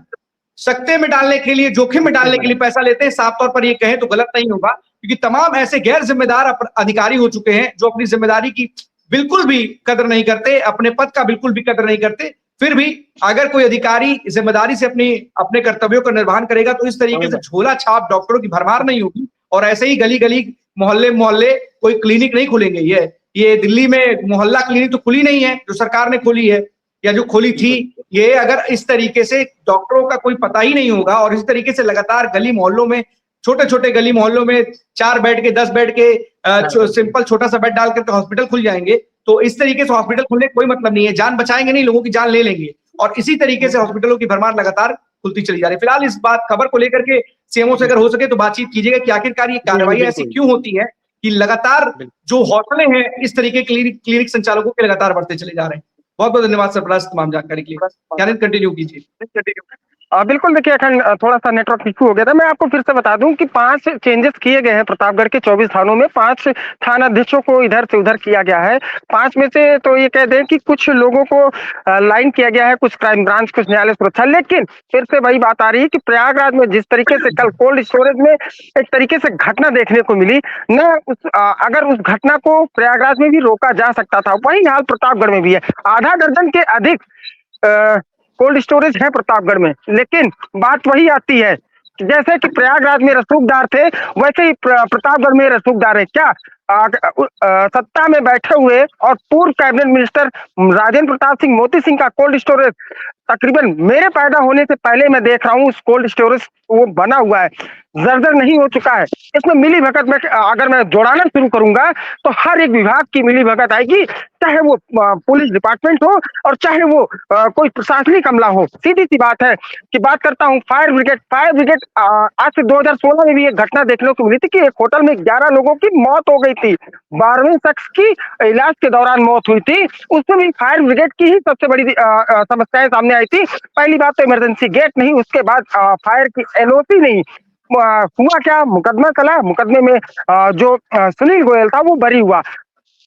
सकते में डालने के लिए, जोखिम में डालने के लिए पैसा लेते हैं। साफ तौर पर ये कहें तो गलत नहीं होगा, क्योंकि तमाम ऐसे गैर जिम्मेदार अधिकारी हो चुके हैं जो अपनी जिम्मेदारी की बिल्कुल भी कदर नहीं करते, अपने पद का बिल्कुल भी कदर नहीं करते। फिर भी अगर कोई अधिकारी जिम्मेदारी से अपने कर्तव्यों का निर्वहन करेगा तो इस तरीके से झोला छाप डॉक्टरों की भरमार नहीं होगी, और ऐसे ही गली गली मोहल्ले कोई क्लिनिक नहीं खुलेंगे। ये दिल्ली में मोहल्ला क्लिनिक तो खुली नहीं है जो सरकार ने खोली है या जो खोली थी। ये अगर इस तरीके से डॉक्टरों का कोई पता ही नहीं होगा और इस तरीके से लगातार गली मोहल्लों में, छोटे छोटे गली मोहल्लों में 4 बेड के 10 बेड के सिंपल छोटा सा बेड डाल करके हॉस्पिटल खुल जाएंगे, तो इस तरीके से हॉस्पिटल खुलने का कोई मतलब नहीं है। जान बचाएंगे नहीं, लोगों की जान ले लेंगे, और इसी तरीके से हॉस्पिटलों की भरमार लगातार खुलती चली जा रही है। फिलहाल इस खबर को लेकर के सीएमओ से अगर हो सके तो बातचीत कीजिएगा कि आखिरकार ये कार्रवाई ऐसी क्यों होती है कि लगातार जो हौसले हैं इस तरीके क्लिनिक संचालकों के लगातार बढ़ते चले जा रहे हैं। बहुत बहुत धन्यवाद सरफराज तमाम जानकारी के लिए। कंटिन्यू कीजिए। बिल्कुल, देखिए अखंड थोड़ा सा नेटवर्क इशू हो गया था। मैं आपको फिर से बता दूं कि 5 चेंजेस किए गए हैं प्रतापगढ़ के 24 थानों में। 5 थानाध्यक्षों को इधर से उधर किया गया है। 5 में से तो ये कह दें कि कुछ लोगों को लाइन किया गया है, कुछ क्राइम ब्रांच, कुछ न्यायालय सुरक्षा। लेकिन फिर से वही बात आ रही है कि प्रयागराज में जिस तरीके से कल कोल्ड स्टोरेज में एक तरीके से घटना देखने को मिली न, अगर उस घटना को प्रयागराज में भी रोका जा सकता था, वही हाल प्रतापगढ़ में भी है। आधा दर्जन के अधिक कोल्ड स्टोरेज है प्रतापगढ़ में, लेकिन बात वही आती है जैसे कि प्रयागराज में रसूखदार थे वैसे ही प्रतापगढ़ में रसूखदार है क्या? सत्ता में बैठे हुए और पूर्व कैबिनेट मिनिस्टर राजेंद्र प्रताप सिंह मोती सिंह का कोल्ड स्टोरेज तकरीबन मेरे पैदा होने से पहले मैं देख रहा हूँ उस कोल्ड स्टोरेज वो बना हुआ है, जर्जर नहीं हो चुका है। इसमें मिली भगत में अगर मैं जोड़ाना शुरू करूंगा तो हर एक विभाग की मिली भगत आएगी, चाहे वो पुलिस डिपार्टमेंट हो और चाहे वो कोई प्रशासनिक अमला हो। सीधी सी बात है कि बात करता हूँ फायर ब्रिगेड आज से 2016 में भी एक घटना देखने को मिली थी कि एक होटल में 11 लोगों की मौत हो गई थी। 12वें शख्स की इलाज के दौरान मौत हुई थी, उसमें भी फायर ब्रिगेड की ही सबसे बड़ी समस्याएं सामने आई थी। पहली बात तो इमरजेंसी गेट नहीं, उसके बाद फायर की एलओसी नहीं। हुआ क्या, मुकदमा चला, मुकदमे में जो सुनील गोयल था वो बरी हुआ।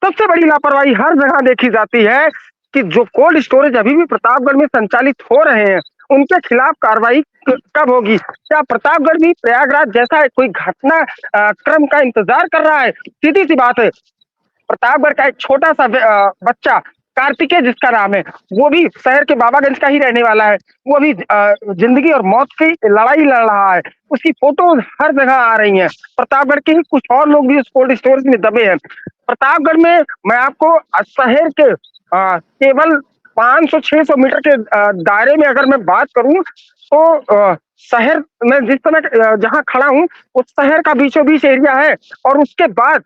सबसे बड़ी लापरवाही हर जगह देखी जाती है कि जो कोल्ड स्टोरेज अभी भी प्रतापगढ़ में संचालित हो रहे हैं उनके खिलाफ कार्रवाई कब होगी? क्या प्रतापगढ़ भी प्रयागराज जैसा कोई घटना क्रम का इंतजार कर रहा है? सीधी सी बात है, प्रतापगढ़ का एक छोटा सा बच्चा कार्तिकेय जिसका नाम है, वो भी शहर के बाबागंज का ही रहने वाला है। वो अभी जिंदगी और मौत की लड़ाई लड़ रहा है, उसकी फोटो हर जगह आ रही हैं। प्रतापगढ़ के ही कुछ और लोग भी उस कोल्ड स्टोरेज में दबे हैं। प्रतापगढ़ में मैं आपको शहर के केवल 500-600 मीटर के दायरे में अगर मैं बात करूं तो शहर में जिस समय जहां खड़ा हूं उस शहर का बीचों बीच एरिया है, और उसके बाद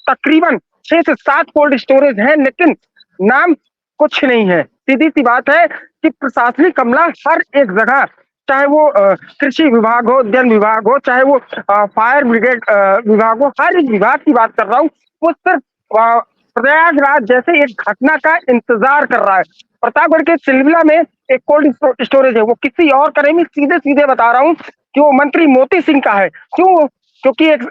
तकरीबन 6 से 7 कोल्ड स्टोरेज हैं, लेकिन नाम कुछ नहीं है। सीधी सी बात है कि प्रशासनिक अमला हर एक जगह, चाहे वो कृषि विभाग हो, उद्यान विभाग हो, चाहे वो फायर ब्रिगेड विभाग हो, हर एक विभाग की बात कर रहा हूँ, वो सिर्फ प्रयागराज जैसे एक घटना का इंतजार कर रहा है। प्रतापगढ़ के चिलविला में एक कोल्ड स्टोरेज है, वो किसी और करे में सीधे बता रहा हूँ कि वो मंत्री मोती सिंह का है। क्यों? क्योंकि एक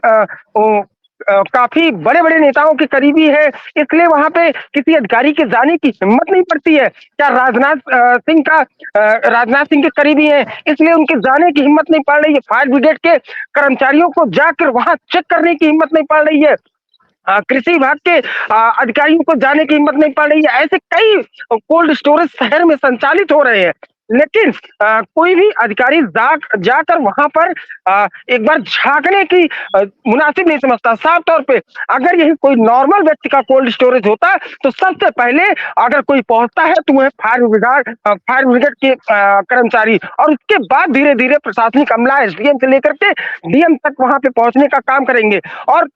काफी बड़े बड़े नेताओं के करीबी है, इसलिए वहां पे किसी अधिकारी के जाने की हिम्मत नहीं पड़ती है। क्या राजनाथ सिंह के करीबी है, इसलिए उनके जाने की हिम्मत नहीं पड़ रही है। फायर ब्रिगेड के कर्मचारियों को जाकर वहां चेक करने की हिम्मत नहीं पड़ रही है। कृषि विभाग के अधिकारियों को जाने की हिम्मत नहीं पड़ रही है। ऐसे कई कोल्ड स्टोरेज शहर में संचालित हो रहे हैं, लेकिन कोई भी अधिकारी जाकर वहां पर एक बार झांकने की मुनासिब नहीं समझता। साफ तौर पे अगर यही कोई नॉर्मल व्यक्ति का कोल्ड स्टोरेज होता तो सबसे पहले अगर कोई पहुंचता है तो वह फायर ब्रिगेड के कर्मचारी, और उसके बाद धीरे धीरे प्रशासनिक अमला एसडीएम से लेकर के डीएम तक वहां पे पहुंचने का काम करेंगे। और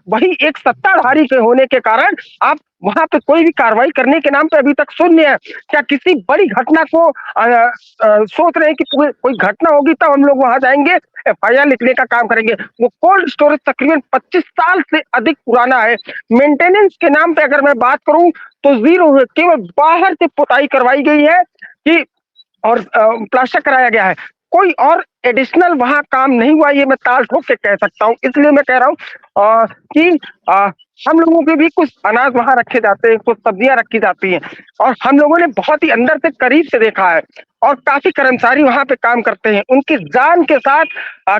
वही एक सत्ताधारी के होने के कारण आप वहां पे कोई भी कार्रवाई करने के नाम पे अभी तक शून्य है। क्या किसी बड़ी घटना को सोच रहे हैं कि कोई घटना होगी तब हम लोग वहां जाएंगे, एफआईआर लिखने का काम करेंगे। वो कोल्ड स्टोरेज तकरीबन 25 साल से अधिक पुराना है। मेंटेनेंस के नाम पे अगर मैं बात करूं तो जीरो है, केवल बाहर से पुताई करवाई गई है कि और प्लास्टर कराया गया है, कोई और एडिशनल वहां काम नहीं हुआ। ये मैं ताल ठोक के कह सकता हूँ। इसलिए मैं कह रहा हूँ कि हम लोगों के भी कुछ अनाज वहां रखे जाते हैं, कुछ सब्जियां रखी जाती हैं, और हम लोगों ने बहुत ही अंदर से करीब से देखा है। और काफी कर्मचारी वहां पे काम करते हैं, उनकी जान के साथ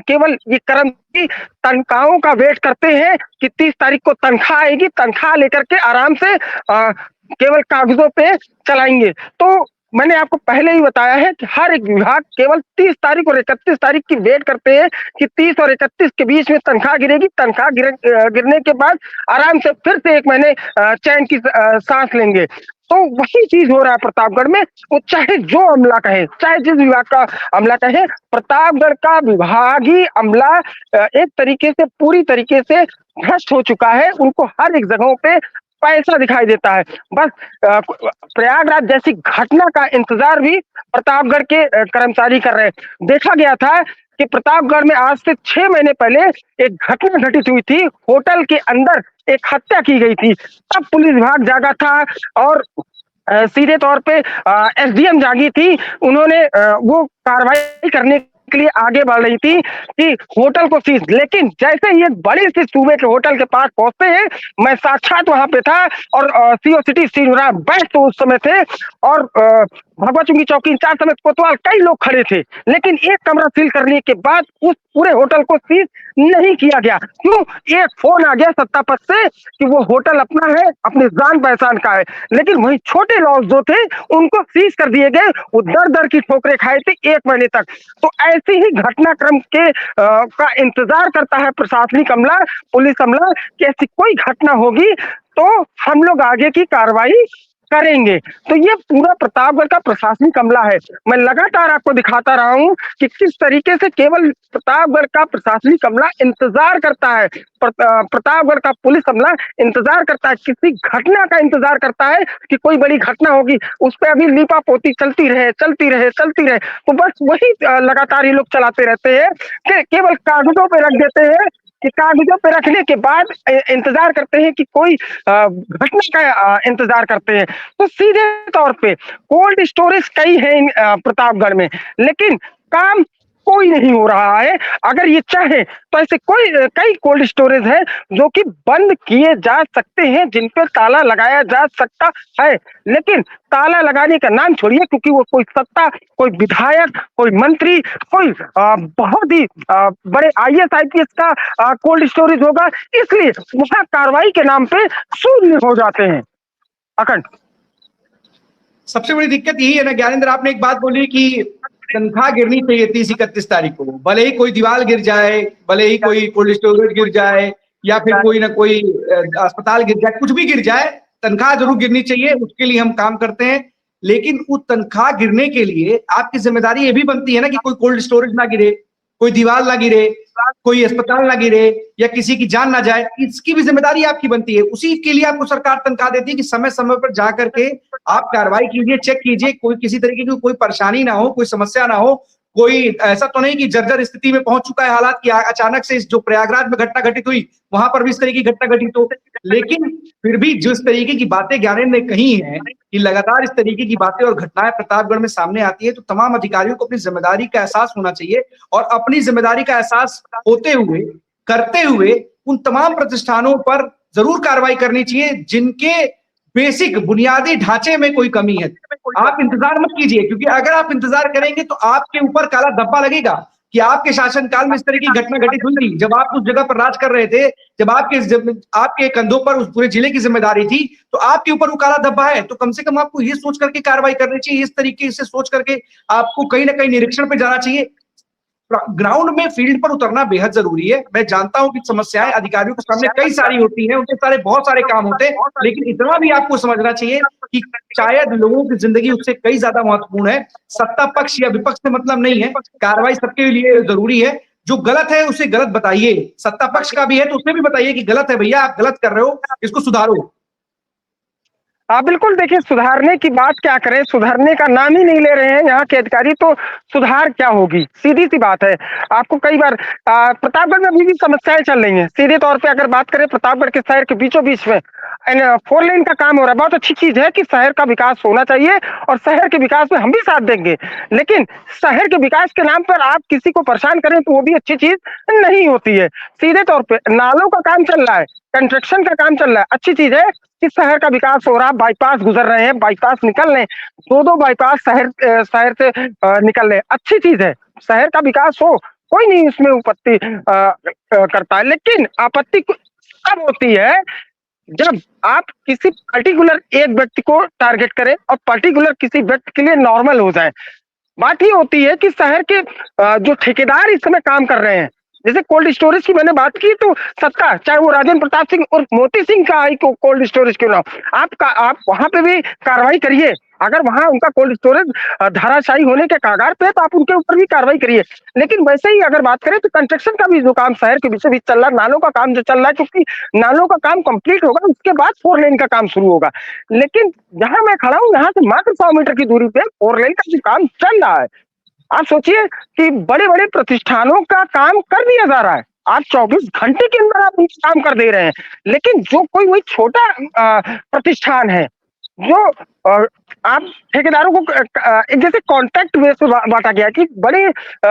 केवल ये कर्मचारी तनख्वाहों का वेट करते हैं कि 30 तारीख को तनख्वाह आएगी, तनख्वाह लेकर के आराम से केवल कागजों पे चलाएंगे। तो मैंने आपको पहले ही बताया है कि हर एक विभाग केवल 30 तारीख और 31 तारीख की वेट करते हैं कि 30 और 31 के बीच में तनख्वाह गिरेगी। तनख्वाह गिरने के बाद आराम से फिर से 1 महीने चैन की सांस लेंगे। तो वही चीज हो रहा है प्रतापगढ़ में। वो चाहे जो अमला कहे, चाहे जिस विभाग का अमला कहे, प्रतापगढ़ का विभागीय अमला एक तरीके से पूरी तरीके से भ्रष्ट हो चुका है। उनको हर एक जगहों पे पैसा दिखाई देता है। बस प्रयागराज जैसी घटना का इंतजार भी प्रतापगढ़ के कर्मचारी कर रहे हैं। देखा गया था कि प्रतापगढ़ में आज से 6 महीने पहले एक घटना घटित हुई थी, होटल के अंदर एक हत्या की गई थी। तब पुलिस विभाग जागा था और सीधे तौर पे एसडीएम जागी थी। उन्होंने वो कार्रवाई करने के लिए आगे बढ़ रही थी कि होटल को सीज, लेकिन जैसे ही एक बड़े से सूबे के होटल के पास पहुंचते हैं, मैं साक्षात वहां पे था और सीओ सिटी श्रीराम बैठ तो उस समय थे और भगवत चुंगी चौकी इंचार्ज समेत कोतवाल कई लोग खड़े थे, लेकिन एक कमरा सील करने के बाद उस पूरे होटल को सीज नहीं किया गया। क्यों? एक फोन आ गया सत्ता पद से कि वो होटल अपना है, अपने जान पहचान का है, लेकिन वही छोटे लॉज जो थे उनको सीज कर दिए गए। वो दर दर की ठोकरें खाए थे 1 महीने तक। तो ऐसे ही घटनाक्रम के का इंतजार करता है प्रशासनिक अमला, पुलिस अमला कि ऐसी कोई घटना होगी तो हम लोग आगे की कार्रवाई करेंगे। तो ये पूरा प्रतापगढ़ का प्रशासनिक अमला है। मैं लगातार आपको दिखाता रहा हूं कि किस तरीके से केवल प्रतापगढ़ का प्रशासनिक अमला इंतजार करता है, प्रतापगढ़ का पुलिस अमला इंतजार करता है, किसी घटना का इंतजार करता है कि कोई बड़ी घटना होगी, उस पर अभी लीपा पोती चलती रहे। तो बस वही लगातार ये लोग चलाते रहते हैं कि केवल कागजों पे रख देते हैं कि कागजों पे रखने के बाद इंतजार करते हैं कि कोई घटना का इंतजार करते हैं। तो सीधे तौर पे कोल्ड स्टोरेज कई है प्रतापगढ़ में, लेकिन काम कोई नहीं हो रहा है। अगर ये चाहे तो ऐसे कई कोल्ड स्टोरेज है जो कि बंद किए जा सकते हैं, जिन पे ताला लगाया जा सकता है, लेकिन ताला लगाने का नाम छोड़िए, क्योंकि वो कोई सत्ता, कोई विधायक, कोई मंत्री, कोई बहुत ही बड़े आईएएस आईपीएस का कोल्ड स्टोरेज होगा, इसलिए वहां कार्रवाई के नाम पे शून्य हो जाते हैं। अखंड सबसे बड़ी दिक्कत यही है ना ज्ञानेंद्र, आपने एक बात बोली कि तनख्वाह गिरनी चाहिए 30-31 तारीख को, भले ही कोई दीवार गिर जाए, भले ही कोई कोल्ड स्टोरेज गिर जाए, या फिर कोई ना कोई अस्पताल गिर जाए, कुछ भी गिर जाए, तनख्वाह जरूर गिरनी चाहिए, उसके लिए हम काम करते हैं। लेकिन उस तनख्वाह गिरने के लिए आपकी जिम्मेदारी ये भी बनती है ना कि कोई कोल्ड स्टोरेज ना गिरे, कोई दीवार ना गिरे, कोई अस्पताल ना गिरे, या किसी की जान ना जाए, इसकी भी जिम्मेदारी आपकी बनती है। उसी के लिए आपको सरकार तनख्वाह देती है कि समय समय पर जा करके आप कार्रवाई कीजिए, चेक कीजिए, कोई किसी तरीके की कोई परेशानी ना हो, कोई समस्या ना हो। कोई ऐसा तो नहीं कि जर्जर स्थिति में पहुंच चुका है हालात कि अचानक से इस जो प्रयागराज में घटना घटित हुई वहां पर भी इस तरीके की घटना घटित हो। लेकिन फिर भी जिस तरीके की बातें ज्ञानेंद्र ने कही हैं कि लगातार इस तरीके की बातें और घटनाएं प्रतापगढ़ में सामने आती है, तो तमाम अधिकारियों को अपनी जिम्मेदारी का एहसास होना चाहिए और अपनी जिम्मेदारी का एहसास होते हुए, करते हुए उन तमाम प्रतिष्ठानों पर जरूर कार्रवाई करनी चाहिए जिनके बेसिक बुनियादी ढांचे में कोई कमी है। आप इंतजार मत कीजिए, क्योंकि अगर आप इंतजार करेंगे तो आपके ऊपर काला धब्बा लगेगा कि आपके शासनकाल में इस तरह की घटना घटित हुई थी, जब आप उस जगह पर राज कर रहे थे, जब आपके कंधों पर उस पूरे जिले की जिम्मेदारी थी, तो आपके ऊपर वो काला धब्बा है। तो कम से कम आपको ये सोच करके कार्रवाई करनी चाहिए, इस तरीके से सोच करके आपको कहीं ना कहीं निरीक्षण पे जाना चाहिए। ग्राउंड में, फील्ड पर उतरना बेहद जरूरी है। मैं जानता हूं कि समस्याएं अधिकारियों के सामने कई सारी होती हैं, उनके बहुत सारे काम होते हैं, लेकिन इतना भी आपको समझना चाहिए कि शायद लोगों की जिंदगी उससे कई ज्यादा महत्वपूर्ण है। सत्ता पक्ष या विपक्ष से मतलब नहीं है, कार्रवाई सबके लिए जरूरी है। जो गलत है उसे गलत बताइए, सत्ता पक्ष का भी है तो उसे भी बताइए कि गलत है भैया, आप गलत कर रहे हो, इसको सुधारो। बिल्कुल, देखिए सुधारने की बात क्या करें, सुधारने का नाम ही नहीं ले रहे हैं यहाँ के अधिकारी, तो सुधार क्या होगी, सीधी सी बात है। आपको कई बार प्रतापगढ़ में अभी भी समस्याएं चल रही हैं। सीधे तौर पे अगर बात करें, प्रतापगढ़ के शहर के बीचों बीच में 4 लेन का काम हो रहा है। बहुत अच्छी चीज है कि शहर का विकास होना चाहिए और शहर के विकास में हम भी साथ देंगे, लेकिन शहर के विकास के नाम पर आप किसी को परेशान करें तो वो भी अच्छी चीज नहीं होती है। सीधे तौर पे नालों का काम चल रहा है, कंस्ट्रक्शन का काम चल रहा है, अच्छी चीज है कि शहर का विकास हो रहा है, बाईपास गुजर रहे हैं, बाईपास निकल रहे हैं, 2 बाईपास शहर से निकल रहे हैं, अच्छी चीज है। शहर का विकास हो, कोई नहीं उसमें आपत्ति करता है, लेकिन आपत्ति तब होती है जब आप किसी पर्टिकुलर एक व्यक्ति को टारगेट करें और पर्टिकुलर किसी व्यक्ति के लिए नॉर्मल हो जाए। बात ही होती है कि शहर के जो ठेकेदार इस समय काम कर रहे हैं, जैसे कोल्ड स्टोरेज की मैंने बात की, तो सत्ता चाहे वो राजेंद्र प्रताप सिंह और मोती सिंह का आई कोल्ड स्टोरेज क्यों ना हो, आप वहां पे भी कार्रवाई करिए। अगर वहां उनका कोल्ड स्टोरेज धाराशायी होने के कागार पे, तो आप उनके ऊपर भी कार्रवाई करिए। लेकिन वैसे ही अगर बात करें तो कंस्ट्रक्शन का भी जो काम शहर के बीचों बीच चल रहा है, नालों का काम जो चल रहा है, क्योंकि नालों का काम कंप्लीट होगा उसके बाद 4 लेन का काम शुरू होगा। लेकिन जहां मैं खड़ा हूँ यहाँ से मात्र 100 मीटर की दूरी पे 4 लेन का जो काम चल रहा है। आप सोचिए कि बड़े बड़े प्रतिष्ठानों का काम कर दिया जा रहा है, आप 24 घंटे के अंदर आप उनका काम कर दे रहे हैं, लेकिन जो कोई वही छोटा प्रतिष्ठान है, जो आप ठेकेदारों को एक जैसे कॉन्ट्रैक्ट बेस पे बांटा गया कि बड़े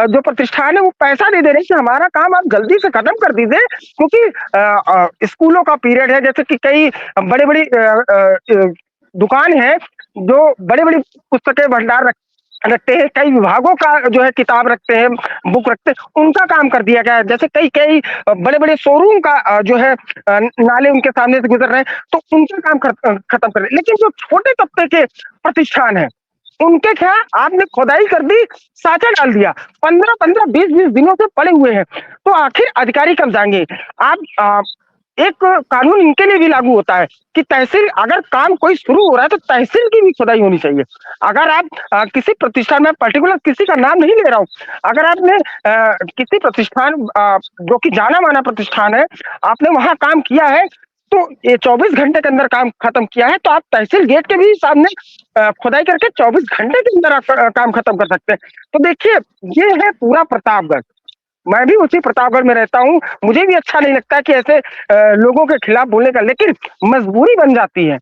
जो प्रतिष्ठान है वो पैसा दे रहे हैं कि हमारा काम आप जल्दी से खत्म कर दीजिए, क्योंकि स्कूलों का पीरियड है। जैसे कि कई बड़े बड़ी दुकान है जो बड़े बड़ी पुस्तकें भंडार रखते हैं, कई विभागों का जो है किताब रखते हैं, बुक रखते हैं, उनका काम कर दिया गया है। जैसे कई बड़े बड़े शोरूम का जो है नाले उनके सामने से गुजर रहे हैं, तो उनका काम खत्म कर रहे। लेकिन जो छोटे तबके के प्रतिष्ठान है, उनके क्या आपने खुदाई कर दी, साचा डाल दिया, 15-15, 20-20 दिनों से पड़े हुए हैं, तो आखिर अधिकारी कब जाएंगे? आप एक कानून इनके लिए भी लागू होता है कि तहसील, अगर काम कोई शुरू हो रहा है तो तहसील की भी खुदाई होनी चाहिए। अगर आप किसी प्रतिष्ठान में, पर्टिकुलर किसी का नाम नहीं ले रहा हूं, अगर आपने किसी प्रतिष्ठान जो कि जाना माना प्रतिष्ठान है, आपने वहां काम किया है, तो ये 24 घंटे के अंदर काम खत्म किया है, तो आप तहसील गेट के भी सामने खुदाई करके 24 घंटे के अंदर आप काम खत्म कर सकते हैं। तो देखिए, ये है पूरा प्रतापगढ़। मैं भी उसी प्रतापगढ़ में रहता हूँ, मुझे भी अच्छा नहीं लगता कि ऐसे लोगों के खिलाफ बोलने का, लेकिन मजबूरी बन जाती है,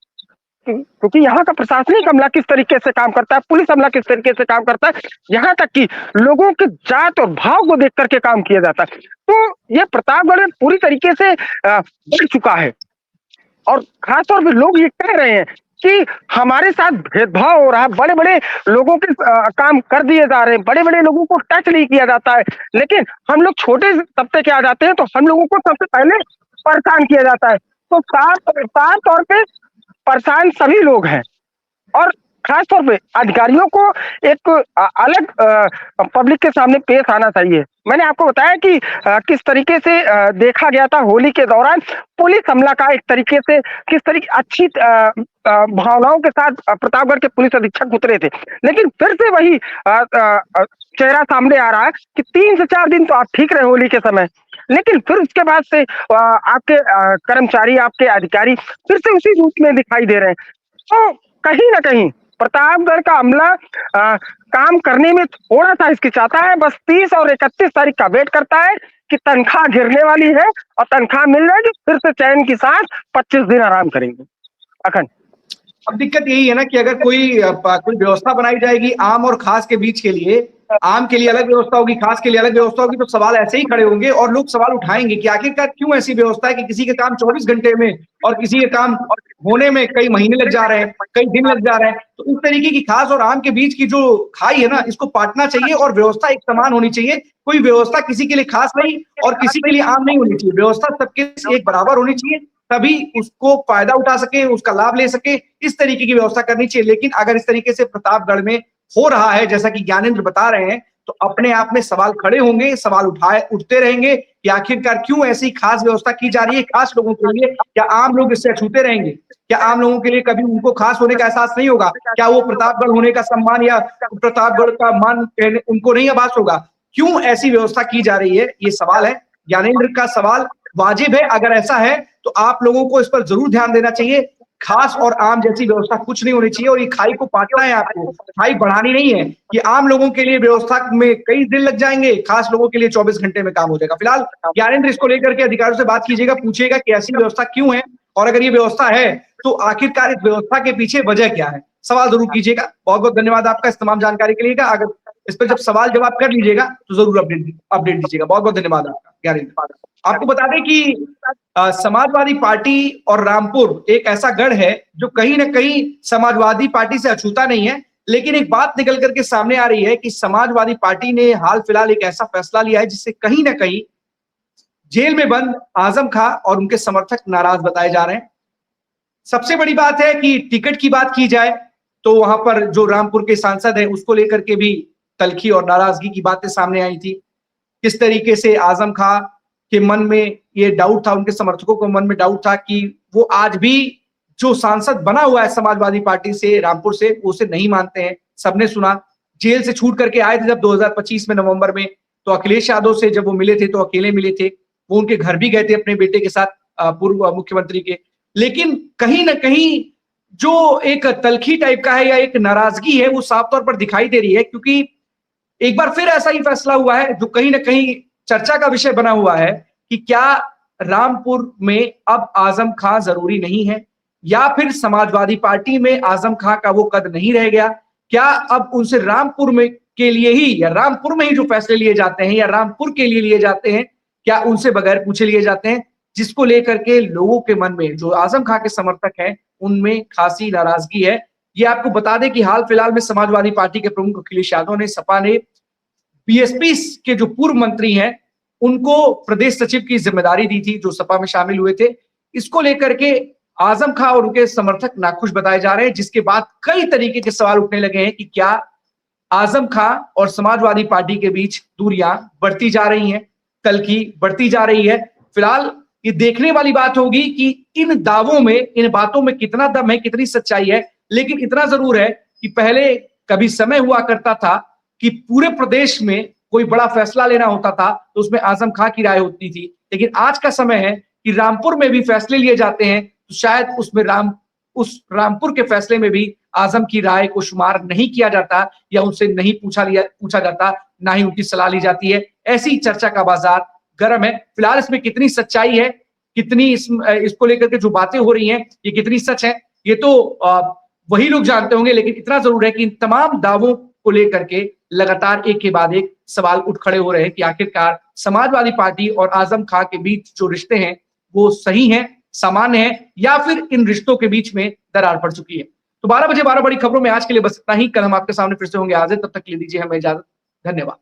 क्योंकि यहाँ का प्रशासनिक अमला किस तरीके से काम करता है, पुलिस अमला किस तरीके से काम करता है, यहाँ तक कि लोगों के जात और भाव को देख करके काम किया जाता है। तो ये प्रतापगढ़ पूरी तरीके से बढ़ चुका है, और खासतौर पर लोग ये कह रहे हैं कि हमारे साथ भेदभाव हो रहा है, बड़े बड़े लोगों के काम कर दिए जा रहे हैं, बड़े बड़े लोगों को टच नहीं किया जाता है, लेकिन हम लोग छोटे तबके के आ जाते हैं तो हम लोगों को सबसे पहले परेशान किया जाता है। तो साफ तौर पे परेशान सभी लोग हैं, और खास तौर पे अधिकारियों को एक अलग पब्लिक के सामने पेश आना चाहिए। मैंने आपको बताया कि किस तरीके से देखा गया था होली के दौरान पुलिस हमला का, एक तरीके से किस तरीके अच्छी भावनाओं के साथ प्रतापगढ़ के पुलिस अधीक्षक उतरे थे, लेकिन फिर से वही चेहरा सामने आ रहा है कि 3 से 4 दिन तो आप ठीक रहे होली के समय, लेकिन फिर उसके बाद से आपके कर्मचारी, आपके अधिकारी फिर से उसी रूप में दिखाई दे रहे हैं। तो कहीं ना कहीं प्रतापगढ़ का अमला काम करने में थोड़ा सा हिचकिचाता है, बस 30 और 31 तारीख का वेट करता है कि तनख्वाह गिरने वाली है, और तनख्वाह मिल जाएगी, फिर से चैन की सांस 25 दिन आराम करेंगे। अखंड, अब दिक्कत यही है ना कि अगर कोई व्यवस्था बनाई जाएगी आम और खास के बीच के लिए, आम के लिए अलग व्यवस्था होगी, खास के लिए अलग व्यवस्था होगी, तो सवाल ऐसे ही खड़े होंगे और लोग सवाल उठाएंगे कि आखिरकार क्यों ऐसी व्यवस्था है कि किसी के काम 24 घंटे में और किसी के काम होने में कई महीने लग जा रहे हैं, कई दिन लग जा रहे हैं। तो इस तरीके की खास और आम के बीच की जो खाई है ना, इसको पाटना चाहिए और व्यवस्था एक समान होनी चाहिए। कोई व्यवस्था किसी के लिए खास नहीं और किसी के लिए आम नहीं होनी चाहिए। व्यवस्था सबके एक बराबर होनी चाहिए, तभी उसको फायदा उठा सके, उसका लाभ ले सके, इस तरीके की व्यवस्था करनी चाहिए। लेकिन अगर इस तरीके से प्रतापगढ़ में हो रहा है जैसा कि ज्ञानेंद्र बता रहे हैं, तो अपने आप में सवाल खड़े होंगे, सवाल उठते रहेंगे कि आखिरकार क्यों ऐसी खास व्यवस्था की जा रही है खास लोगों के लिए। क्या आम लोग इससे अछूते रहेंगे? क्या आम लोगों के लिए कभी उनको खास होने का एहसास नहीं होगा? क्या वो प्रतापगढ़ होने का सम्मान या प्रतापगढ़ का मान उनको नहीं आभास होगा? क्यों ऐसी व्यवस्था की जा रही है? ये सवाल है। ज्ञानेंद्र का सवाल वाजिब है। अगर ऐसा है तो आप लोगों को इस पर जरूर ध्यान देना चाहिए। खास और आम जैसी व्यवस्था कुछ नहीं होनी चाहिए और ये खाई को पाटना है आपको, खाई बढ़ानी नहीं है कि आम लोगों के लिए व्यवस्था में कई दिन लग जाएंगे, खास लोगों के लिए 24 घंटे में काम हो जाएगा। फिलहाल ज्ञानेंद्र इसको लेकर के अधिकारियों से बात कीजिएगा, पूछिएगा कि ऐसी व्यवस्था क्यों है और अगर ये व्यवस्था है तो आखिरकार इस व्यवस्था के पीछे वजह क्या है। सवाल जरूर कीजिएगा। बहुत बहुत धन्यवाद आपका इस तमाम जानकारी के लिए। अगर इस पर जब सवाल जवाब कर लीजिएगा तो जरूर अपडेट दीजिएगा। बहुत बहुत धन्यवाद आपका ज्ञानेंद्र। आपको बता दें कि समाजवादी पार्टी और रामपुर एक ऐसा गढ़ है जो कहीं ना कहीं समाजवादी पार्टी से अछूता नहीं है, लेकिन एक बात निकल करके सामने आ रही है कि समाजवादी पार्टी ने हाल फिलहाल एक ऐसा फैसला लिया है जिससे कहीं ना कहीं जेल में बंद आजम खां और उनके समर्थक नाराज बताए जा रहे हैं। सबसे बड़ी बात है कि टिकट की बात की जाए तो वहां पर जो रामपुर के सांसद है उसको लेकर के भी तलखी और नाराजगी की बातें सामने आई थी। किस तरीके से आजम खां के मन में ये डाउट था, उनके समर्थकों को मन में डाउट था कि वो आज भी जो सांसद बना हुआ है समाजवादी पार्टी से रामपुर से, वो उसे नहीं मानते हैं। सबने सुना, जेल से छूट करके आए थे जब 2025 में नवंबर में, तो अखिलेश यादव से जब वो मिले थे तो अकेले मिले थे। वो उनके घर भी गए थे अपने बेटे के साथ, पूर्व मुख्यमंत्री के। लेकिन कहीं ना कहीं जो एक तलखी टाइप का है या एक नाराजगी है वो साफ तौर पर दिखाई दे रही है, क्योंकि एक बार फिर ऐसा ही फैसला हुआ है जो कहीं ना कहीं चर्चा का विषय बना हुआ है कि क्या रामपुर में अब आजम खां जरूरी नहीं है या फिर समाजवादी पार्टी में आजम खां का वो कद नहीं रह गया। क्या अब उनसे रामपुर में के लिए ही या रामपुर में ही जो फैसले लिए जाते हैं या रामपुर के लिए लिए जाते हैं, क्या उनसे बगैर पूछे लिए जाते हैं, जिसको लेकर के लोगों के मन में जो आजम खां के समर्थक हैं उनमें खासी नाराजगी है। ये आपको बता दें कि हाल फिलहाल में समाजवादी पार्टी के प्रमुख अखिलेश यादव ने, सपा ने बीएसपी के जो पूर्व मंत्री हैं उनको प्रदेश सचिव की जिम्मेदारी दी थी, जो सपा में शामिल हुए थे। इसको लेकर के आजम खां और उनके समर्थक नाखुश बताए जा रहे हैं, जिसके बाद कई तरीके के सवाल उठने लगे हैं कि क्या आजम खां और समाजवादी पार्टी के बीच दूरियां बढ़ती जा रही हैं, तलखी बढ़ती जा रही है। फिलहाल ये देखने वाली बात होगी कि इन दावों में, इन बातों में कितना दम है, कितनी सच्चाई है। लेकिन इतना जरूर है कि पहले कभी समय हुआ करता था कि पूरे प्रदेश में कोई बड़ा फैसला लेना होता था तो उसमें आजम खां की राय होती थी, लेकिन आज का समय है कि रामपुर में भी फैसले लिए जाते हैं तो शायद उसमें रामपुर के फैसले में भी आजम की राय को शुमार नहीं किया जाता या उनसे नहीं पूछा जाता, ना ही उनकी सलाह ली जाती है। ऐसी चर्चा का बाजार गर्म है। फिलहाल इसमें कितनी सच्चाई है, कितनी इसको लेकर के जो बातें हो रही हैं ये कितनी सच है, ये तो वही लोग जानते होंगे। लेकिन इतना जरूर है कि इन तमाम दावों को लेकर के लगातार एक के बाद एक सवाल उठ खड़े हो रहे हैं कि आखिरकार समाजवादी पार्टी और आजम खां के बीच जो रिश्ते हैं वो सही हैं, सामान्य हैं, या फिर इन रिश्तों के बीच में दरार पड़ चुकी है। तो 12 बजे 12 बड़ी खबरों में आज के लिए बस इतना ही। कल हम आपके सामने फिर से होंगे हाजिर, तब तक के लिए दीजिए हमें इजाजत। धन्यवाद।